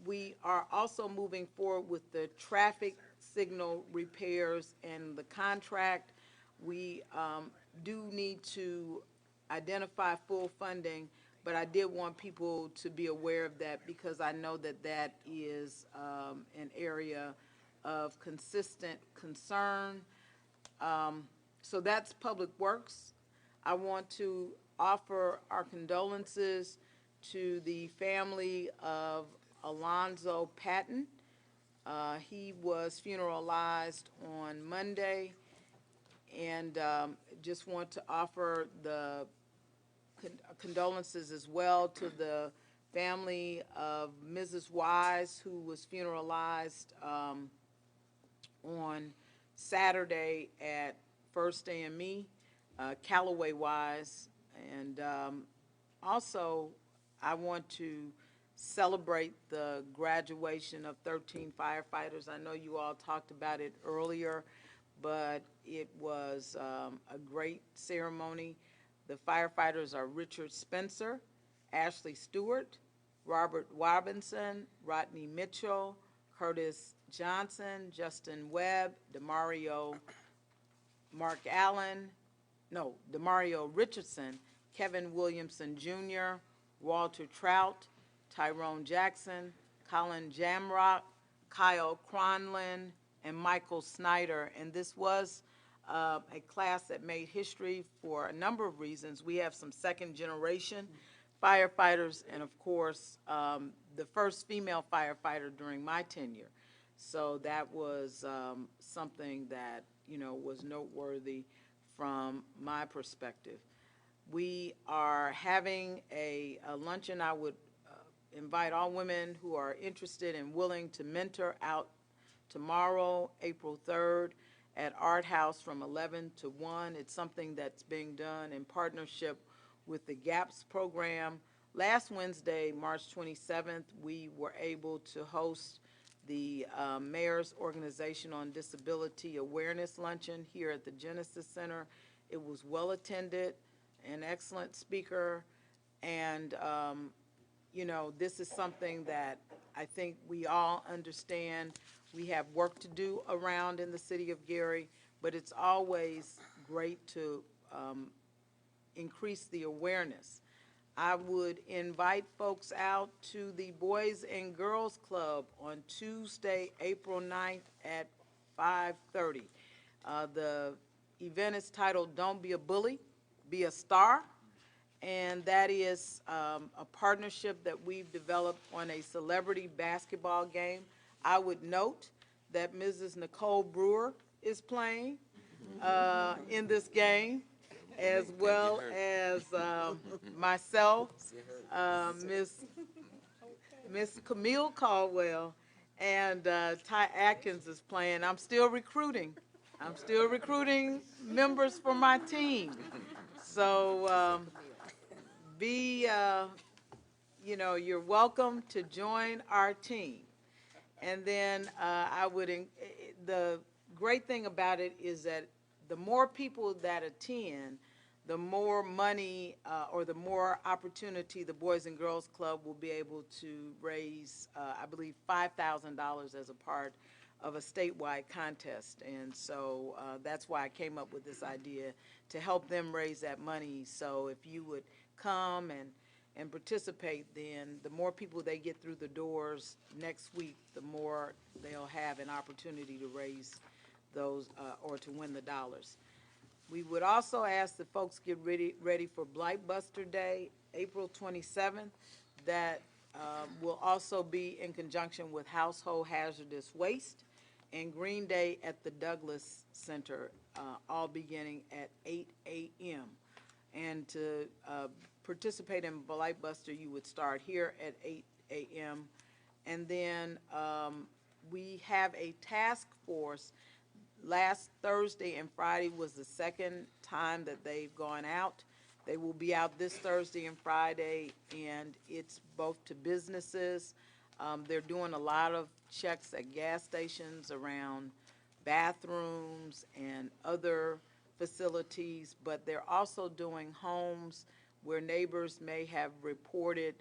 We are also moving forward with the traffic signal repairs and the contract. We do need to identify full funding, but I did want people to be aware of that because I know that that is an area of consistent concern. So that's Public Works. I want to offer our condolences to the family of Alonzo Patton. He was funeralized on Monday, and just want to offer the condolences as well to the family of Mrs. Wise, who was funeralized on Saturday at First AME, Callaway Wise. And also, I want to celebrate the graduation of 13 firefighters. I know you all talked about it earlier, but it was a great ceremony. The firefighters are Richard Spencer, Ashley Stewart, Robert Robinson, Rodney Mitchell, Curtis Johnson, Justin Webb, DeMario Richardson, Kevin Williamson Jr., Walter Trout, Tyrone Jackson, Colin Jamrock, Kyle Cronlin, and Michael Snyder. And this was a class that made history for a number of reasons. We have some second-generation firefighters, and of course, the first female firefighter during my tenure. So that was something that, you know, was noteworthy from my perspective. We are having a luncheon. I would invite all women who are interested and willing to mentor out tomorrow, April 3rd, at Art House from 11 to 1. It's something that's being done in partnership with the GAPS program. Last Wednesday, March 27th, we were able to host the Mayor's Organization on Disability Awareness Luncheon here at the Genesis Center. It was well attended, an excellent speaker, and you know, this is something that I think we all understand. We have work to do around in the city of Gary, but it's always great to increase the awareness. I would invite folks out to the Boys and Girls Club on Tuesday, April 9th at 5:30. The event is titled Don't Be a Bully, Be a Star. And that is a partnership that we've developed on a celebrity basketball game. I would note that Mrs. Nicole Brewer is playing in this game, as well as myself, Miss Camille Caldwell, and Ty Atkins is playing. I'm still recruiting. Members for my team. So you know, you're welcome to join our team. And then the great thing about it is that the more people that attend, the more money or the more opportunity the Boys and Girls Club will be able to raise, I believe, $5,000 as a part of a statewide contest. And so that's why I came up with this idea, to help them raise that money. So if you would come and participate, then the more people they get through the doors next week, the more they'll have an opportunity to raise those or to win the dollars. We would also ask that folks get ready for Blight Buster Day, April 27th. That will also be in conjunction with Household Hazardous Waste and Green Day at the Douglas Center, all beginning at 8 a.m. And to participate in Blight Buster, you would start here at 8 a.m. And then we have a task force. Last Thursday and Friday was the second time that they've gone out. They will be out this Thursday and Friday, and it's both to businesses. They're doing a lot of checks at gas stations around bathrooms and other facilities, but they're also doing homes where neighbors may have reported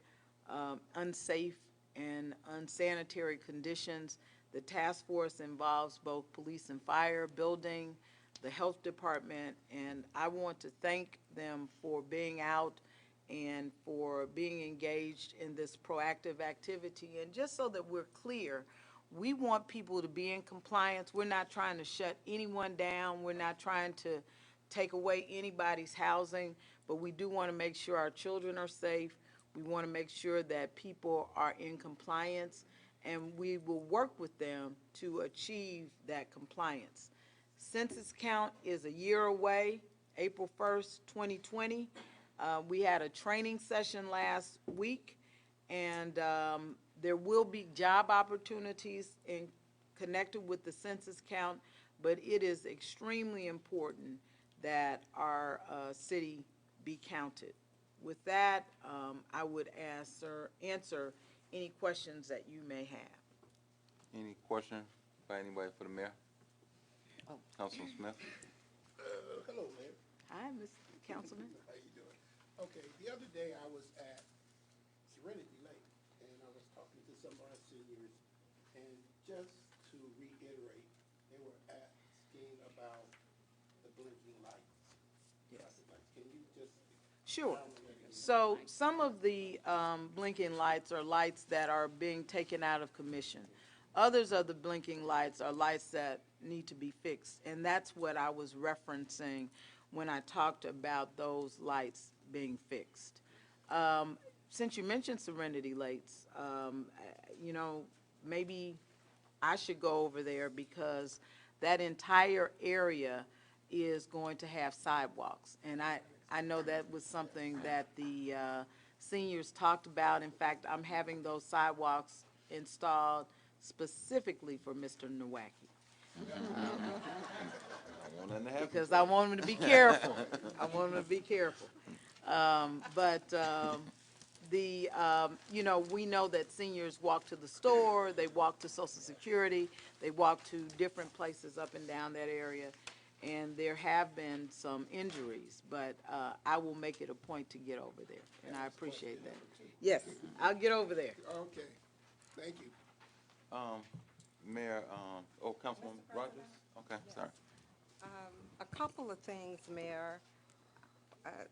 unsafe and unsanitary conditions. The task force involves both police and fire, building, the health department, and I want to thank them for being out and for being engaged in this proactive activity. And just so that we're clear, we want people to be in compliance. We're not trying to shut anyone down. We're not trying to take away anybody's housing, but we do want to make sure our children are safe. We want to make sure that people are in compliance, and we will work with them to achieve that compliance. Census count is a year away, April 1st, 2020. We had a training session last week, and there will be job opportunities connected with the census count, but it is extremely important that our city be counted. With that, I would answer any questions that you may have. Any question by anybody for the mayor? Councilman Smith? Hello, Mayor. Hi, Mr. Councilman. How you doing? Okay, the other day I was at Serenity Lake, and I was talking to some of our seniors, and just to reiterate, they were asking about the blinking lights. Yes. Traffic lights. Can you just Sure. expound on that? So some of the blinking lights are lights that are being taken out of commission. Others of the blinking lights are lights that need to be fixed, and that's what I was referencing when I talked about those lights being fixed. Since you mentioned Serenity Lakes, you know, maybe I should go over there because that entire area is going to have sidewalks, and I know that was something that the seniors talked about. In fact, I'm having those sidewalks installed specifically for Mr. Nowacki. Because I want him to be careful. I want him to be careful. You know, we know that seniors walk to the store, they walk to Social Security, they walk to different places up and down that area, and there have been some injuries, but I will make it a point to get over there, and I appreciate that. Yes, I'll get over there. Okay, thank you. Mayor, Councilwoman Rogers? Okay, sorry. A couple of things, Mayor.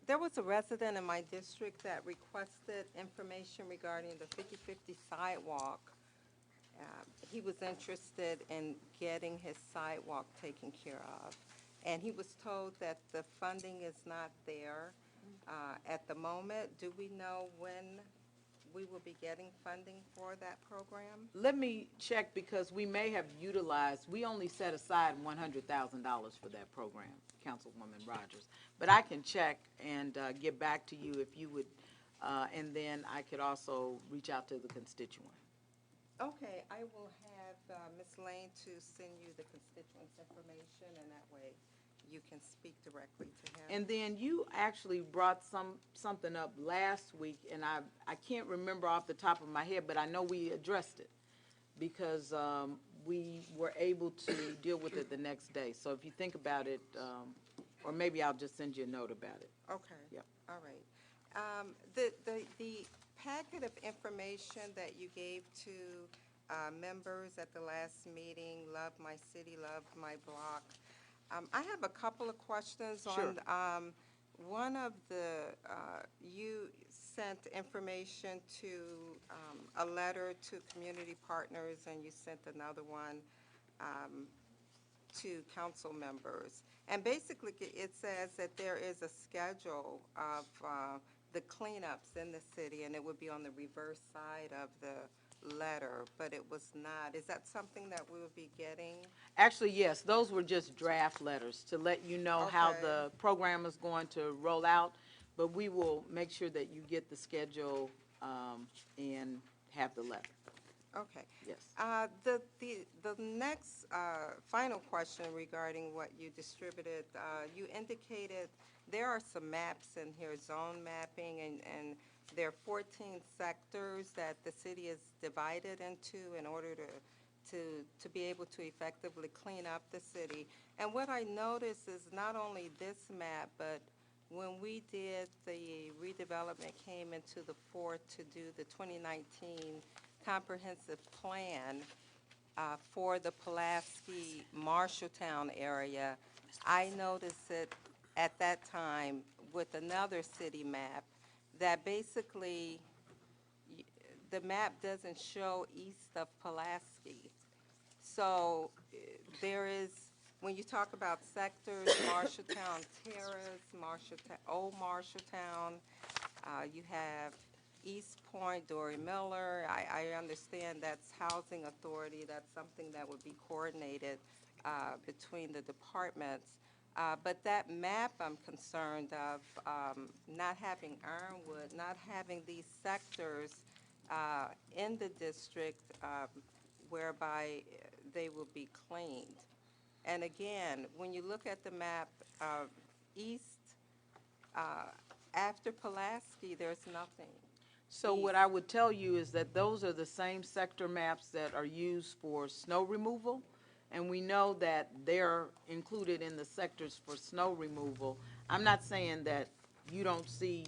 There was a resident in my district that requested information regarding the 50/50 sidewalk. He was interested in getting his sidewalk taken care of, and he was told that the funding is not there at the moment. Do we know when we will be getting funding for that program? Let me check, because we may have utilized, we only set aside $100,000 for that program, Councilwoman Rogers. But I can check and get back to you if you would, and then I could also reach out to the constituent. Okay, I will have Ms. Lane to send you the constituents' information, and that way you can speak directly to him. And then you actually brought something up last week, and I can't remember off the top of my head, but I know we addressed it because we were able to deal with it the next day. So if you think about it, Or maybe I'll just send you a note about it. Okay. Yep. All right. The packet of information that you gave to members at the last meeting, Love My City, Love My Block, I have a couple of questions Sure. on, one of the, you sent information to, a letter to community partners, and you sent another one to council members. And basically, it says that there is a schedule of the cleanups in the city, and it would be on the reverse side of the letter, but it was not. Is that something that we would be getting? Actually, yes, those were just draft letters to let you know how Okay. the program is going to roll out, but we will make sure that you get the schedule and have the letter. Okay. Yes. The next final question regarding what you distributed, you indicated there are some maps in here, zone mapping, and there are 14 sectors that the city is divided into in order to be able to effectively clean up the city. And what I noticed is not only this map, but when we did the redevelopment, came into the fore to do the 2019 comprehensive plan for the Pulaski Marshalltown area, I noticed it at that time with another city map that basically the map doesn't show east of Pulaski. So there is, when you talk about sectors, Marshalltown Terrace, Old Marshalltown, you have East Point, Dory Miller. I understand that's Housing Authority. That's something that would be coordinated between the departments. But that map, I'm concerned of not having Ironwood, not having these sectors in the district whereby they will be cleaned. And again, when you look at the map, east, after Pulaski, there's nothing. So what I would tell you is that those are the same sector maps that are used for snow removal, and we know that they're included in the sectors for snow removal. I'm not saying that you don't see,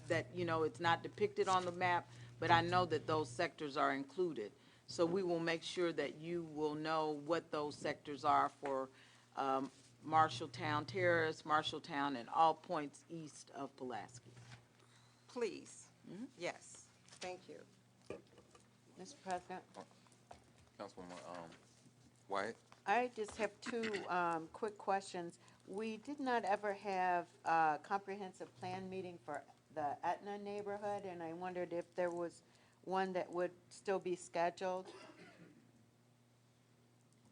that, you know, it's not depicted on the map, but I know that those sectors are included. So we will make sure that you will know what those sectors are for Marshalltown Terrace, Marshalltown, and all points east of Pulaski. Please. Yes. Thank you. Mr. President? Councilwoman Wyatt? I just have two quick questions. We did not ever have a comprehensive plan meeting for the Etna neighborhood, and I wondered if there was one that would still be scheduled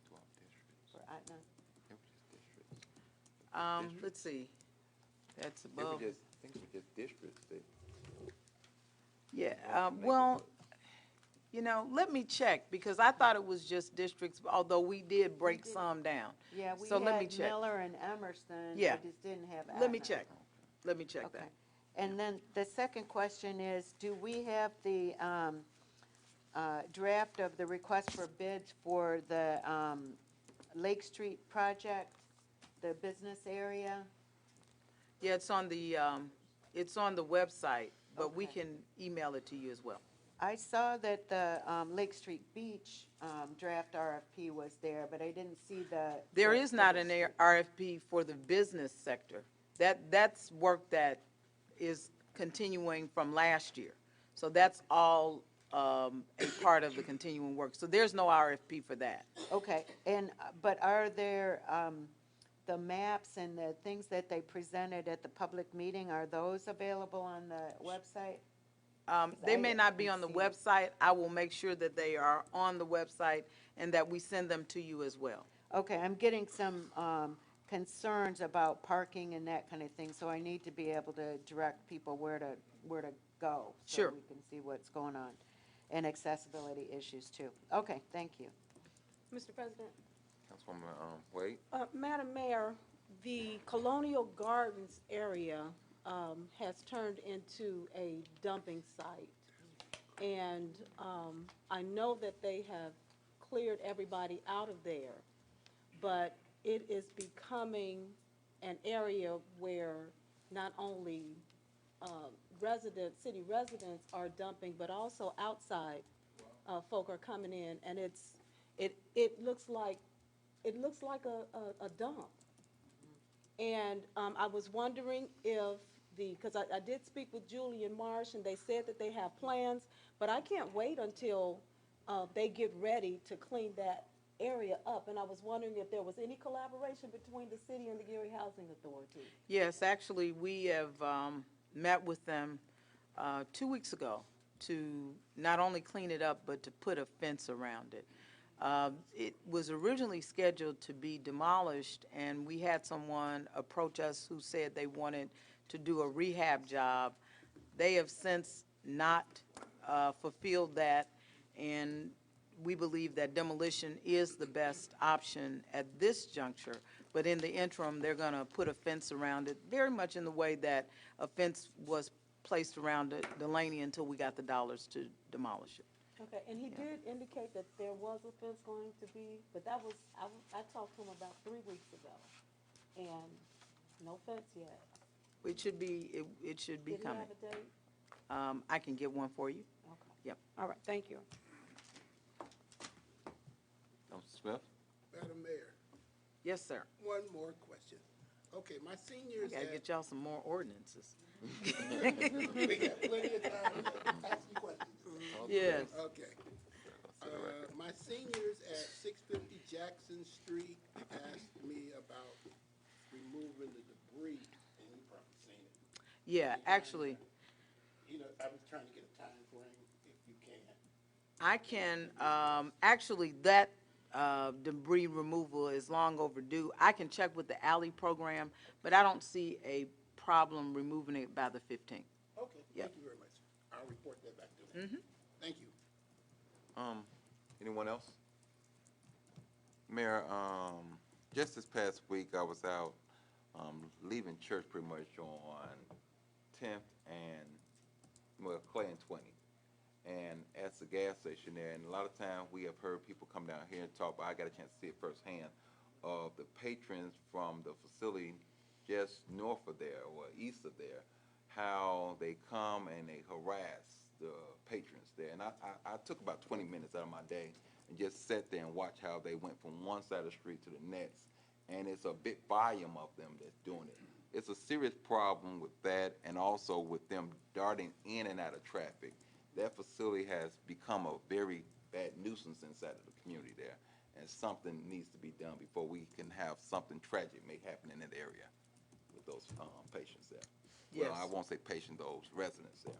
12 districts. for Etna. It was just districts. Let's see, that's It was above. just, I think it was just districts. Yeah, well, you know, let me check, because I thought it was just districts, although we did break some down. Yeah, we So let me had check. Miller and Emerson, Yeah. we just didn't have Etna. Let me check. Let me check Okay. that. And then the second question is, do we have the draft of the request for bids for the Lake Street project, the business area? Yeah, it's on the website, but we Okay. can email it to you as well. I saw that the Lake Street Beach draft RFP was there, but I didn't see the. There is not an RFP for the business sector. That's work that is continuing from last year. So that's all a part of the continuing work. So there's no RFP for that. Okay, and, but are there, the maps and the things that they presented at the public meeting, are those available on the website? They may I not be on the didn't see it. website. I will make sure that they are on the website and that we send them to you as well. Okay, I'm getting some concerns about parking and that kind of thing, so I need to be able to direct people where to go. Sure. So we can see what's going on, and accessibility issues too. Okay, thank you. Mr. President? Councilwoman Wade? Madam Mayor, the Colonial Gardens area has turned into a dumping site. And I know that they have cleared everybody out of there, but it is becoming an area where not only city residents are dumping, but also outside folk are coming in, and it looks like a dump. And I was wondering if because I did speak with Julian Marsh, and they said that they have plans, but I can't wait until they get ready to clean that area up. And I was wondering if there was any collaboration between the city and the Gary Housing Authority. Yes, actually, we have met with them 2 weeks ago to not only clean it up, but to put a fence around it. It was originally scheduled to be demolished, and we had someone approach us who said they wanted to do a rehab job. They have since not fulfilled that, and we believe that demolition is the best option at this juncture. But in the interim, they're going to put a fence around it, very much in the way that a fence was placed around Delaney until we got the dollars to demolish it. Okay, and he did indicate that there was a fence going to be, but that was, I talked to him about 3 weeks ago, and no fence yet. It should be Did he coming. have a date? I can get one for you. Okay. Yep. All right, thank you. Councilman Smith? Madam Mayor, Yes, sir. one more question. Okay, my I seniors gotta at, get y'all some more ordinances. we got plenty of time to ask you questions. Yes. Okay. My seniors at 650 Jackson Street asked me about removing the debris, and you've probably seen it. Yeah, actually, You know, I was trying to get a time frame, if you can. I can, actually, that debris removal is long overdue. I can check with the alley program, but I don't see a problem removing it by the 15th. Okay, Yep. thank you very much. I'll report that back to them. Thank you. Anyone else? Mayor, just this past week, I was out, leaving church pretty much on 10th and, well, Clay and 20. And at the gas station there, and a lot of times we have heard people come down here and talk, but I got a chance to see it firsthand, of the patrons from the facility just north of there or east of there, how they come and they harass the patrons there. And I took about 20 minutes out of my day and just sat there and watched how they went from one side of the street to the next. And it's a big volume of them that's doing it. It's a serious problem with that, and also with them darting in and out of traffic. That facility has become a very bad nuisance inside of the community there, and something needs to be done before we can have something tragic may happen in that area with those patients there. Yes. Well, I won't say patients, those residents there.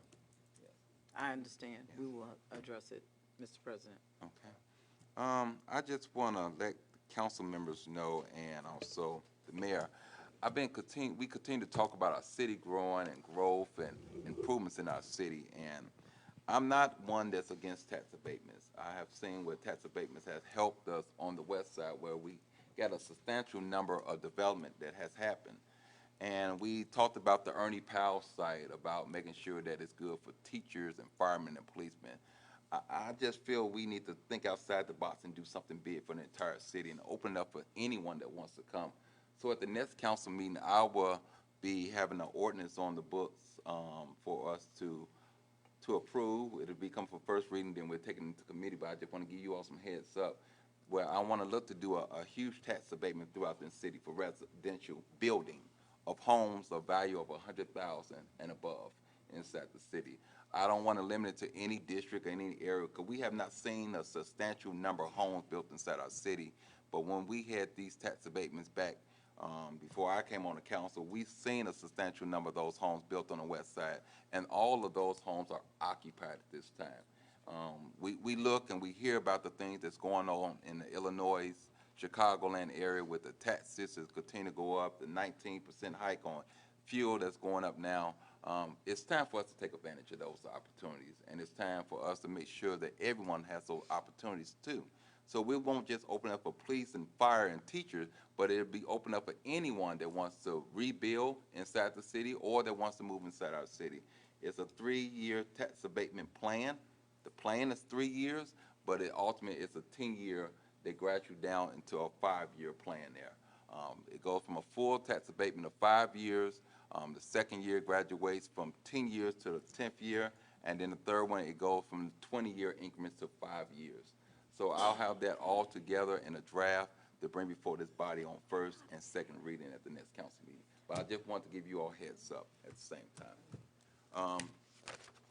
I understand. We will address it, Mr. President. Okay. I just want to let council members know, and also the mayor, we continue to talk about our city growing and growth and improvements in our city, and I'm not one that's against tax abatements. I have seen where tax abatements has helped us on the west side, where we got a substantial number of development that has happened. And we talked about the Ernie Powell site, about making sure that it's good for teachers and firemen and policemen. I just feel we need to think outside the box and do something big for the entire city and open it up for anyone that wants to come. So at the next council meeting, I will be having an ordinance on the books for us to approve. It'll be come for first reading, then we'll take it into committee, but I just want to give you all some heads up where I want to look to do a huge tax abatement throughout the city for residential building of homes of value of $100,000 and above inside the city. I don't want to limit it to any district or any area, because we have not seen a substantial number of homes built inside our city. But when we had these tax abatements back before I came on the council, we've seen a substantial number of those homes built on the west side, and all of those homes are occupied at this time. We look and we hear about the things that's going on in the Illinois, Chicagoland area with the taxes that continue to go up, the 19% hike on fuel that's going up now. It's time for us to take advantage of those opportunities, and it's time for us to make sure that everyone has those opportunities too. So we won't just open up for police and fire and teachers, but it'll be open up for anyone that wants to rebuild inside the city or that wants to move inside our city. It's a 3-year tax abatement plan. The plan is 3 years, but it ultimately is a 10-year. They graduate down into a 5-year plan there. It goes from a full tax abatement of 5 years. The second year graduates from 10 years to the 10th year, and then the third one, it goes from 20-year increments to 5 years. So I'll have that all together in a draft to bring before this body on first and second reading at the next council meeting. But I just want to give you all heads up at the same time.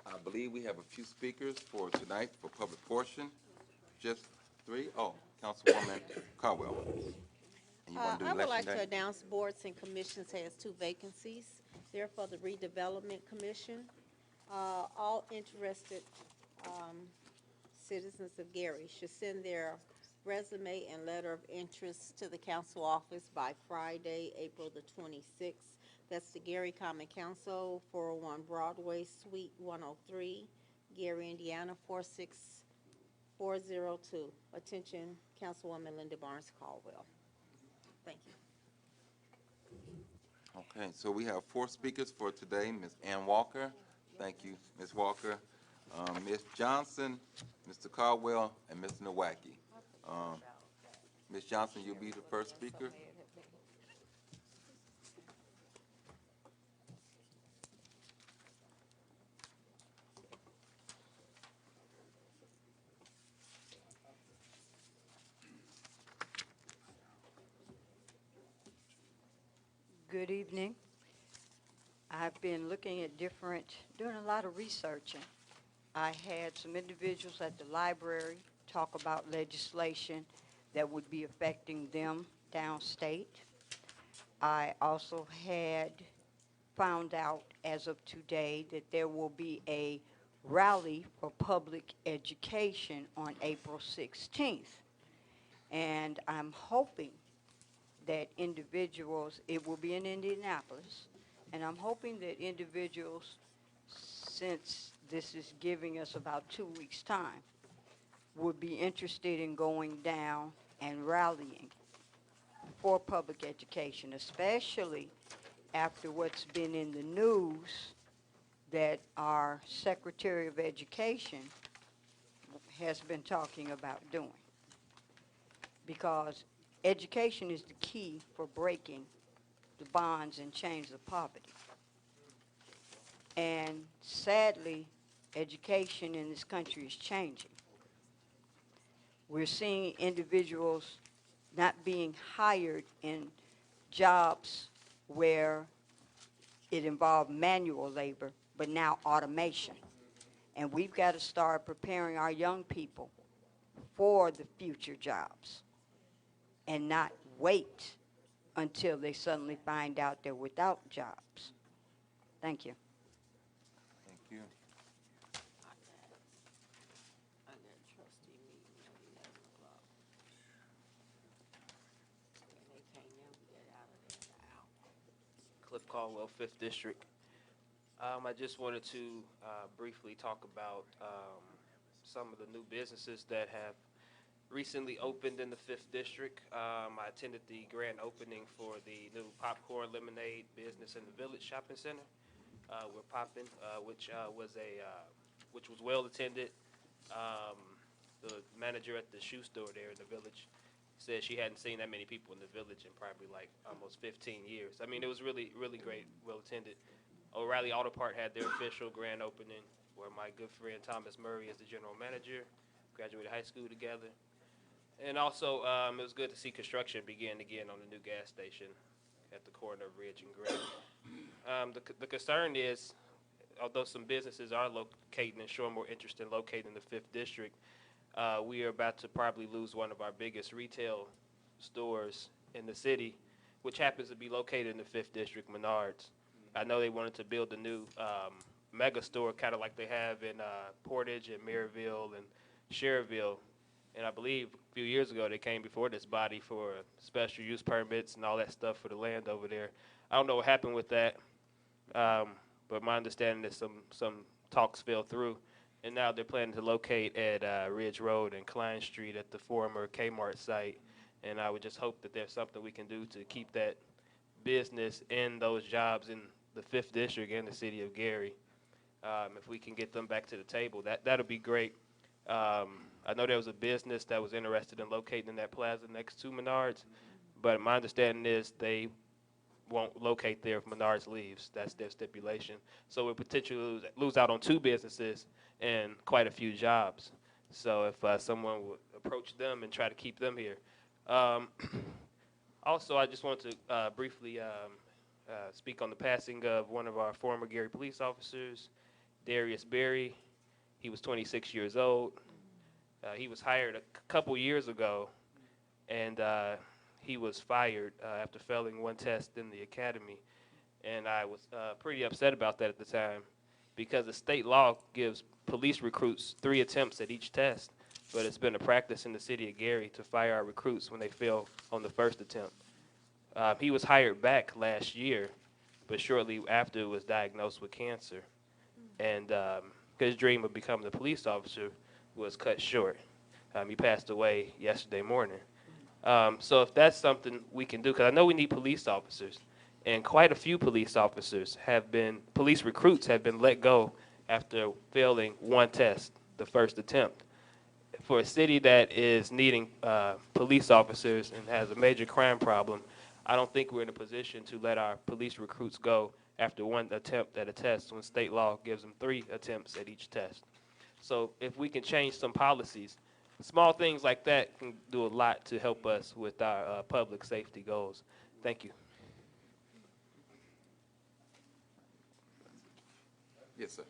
I believe we have a few speakers for tonight for public portion. Just 3? Oh, Councilwoman Caldwell. And you want to do I would election like day? to announce boards and commissions has 2 vacancies. They're for the Redevelopment Commission. All interested citizens of Gary should send their resume and letter of interest to the council office by Friday, April the 26th. That's the Gary Common Council, 401 Broadway, Suite 103, Gary, Indiana, 46402. Attention, Councilwoman Linda Barnes Caldwell. Thank you. Okay, so we have 4 speakers for today. Ms. Ann Walker, thank you, Ms. Walker. Ms. Johnson, Mr. Caldwell, and Mr. Nowacki. Ms. Johnson, you'll be the first speaker. Good evening. I've been looking at doing a lot of researching. I had some individuals at the library talk about legislation that would be affecting them downstate. I also had found out as of today that there will be a rally for public education on April 16th. And I'm hoping that individuals, it will be in Indianapolis, and I'm hoping that individuals, since this is giving us about 2 weeks' time, would be interested in going down and rallying for public education, especially after what's been in the news that our Secretary of Education has been talking about doing. Because education is the key for breaking the bonds and chains of poverty. And sadly, education in this country is changing. We're seeing individuals not being hired in jobs where it involved manual labor, but now automation. And we've got to start preparing our young people for the future jobs and not wait until they suddenly find out they're without jobs. Thank you. Thank you. Cliff Caldwell, 5th District. I just wanted to briefly talk about some of the new businesses that have recently opened in the 5th District. I attended the grand opening for the new Popcorn Lemonade business in the Village Shopping Center. We're popping, which was well attended. The manager at the shoe store there in the Village said she hadn't seen that many people in the Village in probably like almost 15 years. I mean, it was really, really great, well attended. O'Reilly Auto Part had their official grand opening where my good friend Thomas Murray is the general manager. Graduated high school together. And also, it was good to see construction begin again on the new gas station at the corner of Ridge and Gray. The concern is, although some businesses are locating and showing more interest in locating in the 5th District, we are about to probably lose one of our biggest retail stores in the city, which happens to be located in the 5th District, Menards. I know they wanted to build a new mega store, kind of like they have in Portage and Maryville and Cherville. And I believe a few years ago they came before this body for special use permits and all that stuff for the land over there. I don't know what happened with that, but my understanding is some talks fell through. And now they're planning to locate at Ridge Road and Klein Street at the former Kmart site. And I would just hope that there's something we can do to keep that business and those jobs in the 5th District and the city of Gary. If we can get them back to the table, that'll be great. I know there was a business that was interested in locating in that plaza next to Menards, but my understanding is they won't locate there if Menards leaves. That's their stipulation. So we potentially lose out on 2 businesses and quite a few jobs. So if someone would approach them and try to keep them here. Also, I just want to briefly speak on the passing of one of our former Gary police officers, Darius Berry. He was 26 years old. He was hired a couple years ago, and he was fired after failing one test in the academy. And I was pretty upset about that at the time, because the state law gives police recruits 3 attempts at each test, but it's been a practice in the city of Gary to fire our recruits when they fail on the first attempt. He was hired back last year, but shortly after was diagnosed with cancer. And his dream of becoming a police officer was cut short. He passed away yesterday morning. So if that's something we can do, because I know we need police officers, and quite a few police officers police recruits have been let go after failing one test, the first attempt. For a city that is needing police officers and has a major crime problem, I don't think we're in a position to let our police recruits go after one attempt at a test when state law gives them 3 attempts at each test. So if we can change some policies, small things like that can do a lot to help us with our public safety goals. Thank you. Yes, sir.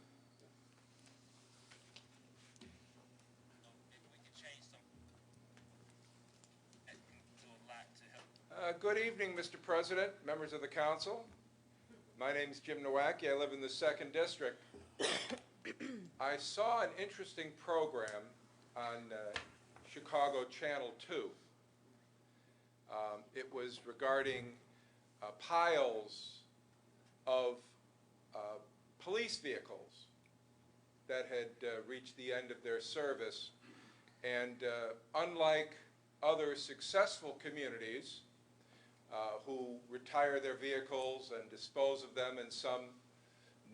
Good evening, Mr. President, members of the council. My name is Jim Nowacki. I live in the 2nd District. I saw an interesting program on Chicago Channel 2. It was regarding piles of police vehicles that had reached the end of their service. And unlike other successful communities who retire their vehicles and dispose of them in some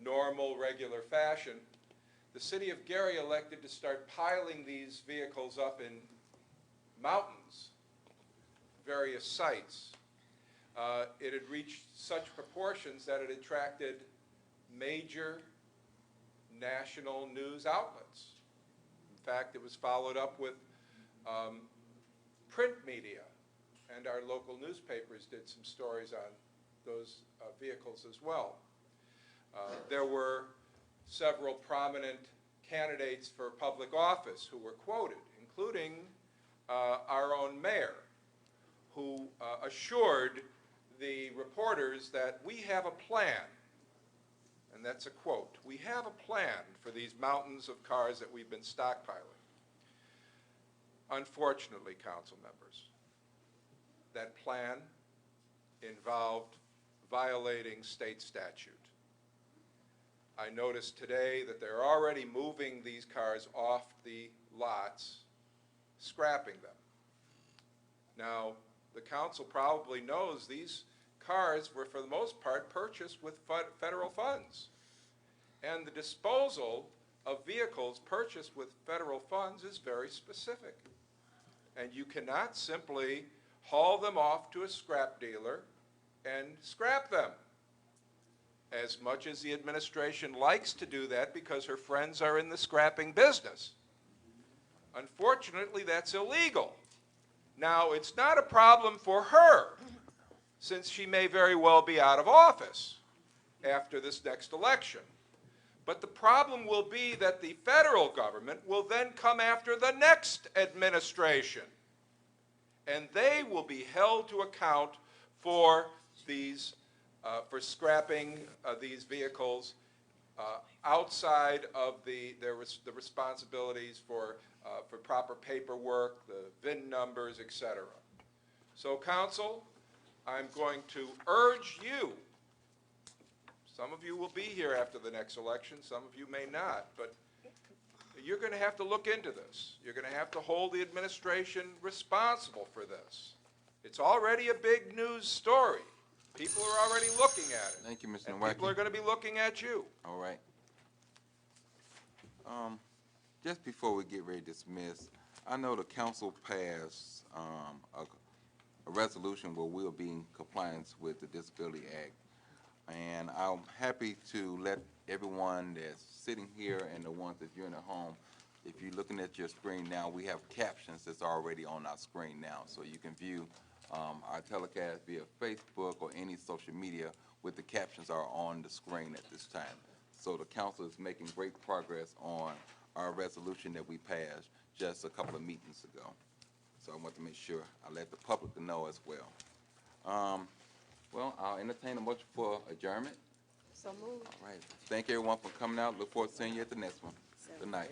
normal, regular fashion, the city of Gary elected to start piling these vehicles up in mountains, various sites. It had reached such proportions that it attracted major national news outlets. In fact, it was followed up with print media, and our local newspapers did some stories on those vehicles as well. There were several prominent candidates for public office who were quoted, including our own mayor, who assured the reporters that we have a plan, and that's a quote, "We have a plan for these mountains of cars that we've been stockpiling." Unfortunately, council members, that plan involved violating state statute. I noticed today that they're already moving these cars off the lots, scrapping them. Now, the council probably knows these cars were, for the most part, purchased with federal funds. And the disposal of vehicles purchased with federal funds is very specific. And you cannot simply haul them off to a scrap dealer and scrap them. As much as the administration likes to do that because her friends are in the scrapping business. Unfortunately, that's illegal. Now, it's not a problem for her, since she may very well be out of office after this next election. But the problem will be that the federal government will then come after the next administration, and they will be held to account for these, for scrapping these vehicles outside of the responsibilities for proper paperwork, the VIN numbers, etc. So, council, I'm going to urge you, some of you will be here after the next election, some of you may not, but you're going to have to look into this. You're going to have to hold the administration responsible for this. It's already a big news story. People are already looking at it. Thank you, Mr. And Nowacki. people are going to be looking at you. All right. Just before we get ready to dismiss, I know the council passed a a resolution where we'll be in compliance with the Disability Act. And I'm happy to let everyone that's sitting here and the ones that viewing at home, if you're looking at your screen now, we have captions that's already on our screen now. So you can view our telecast via Facebook or any social media with the captions are on the screen at this time. So the council is making great progress on our resolution that we passed just a couple of meetings ago. So I want to make sure I let the public know as well. Well, I'll entertain a motion for adjournment. So moved. All right. Thank everyone for coming out. Look forward to seeing you at the next one. Good night.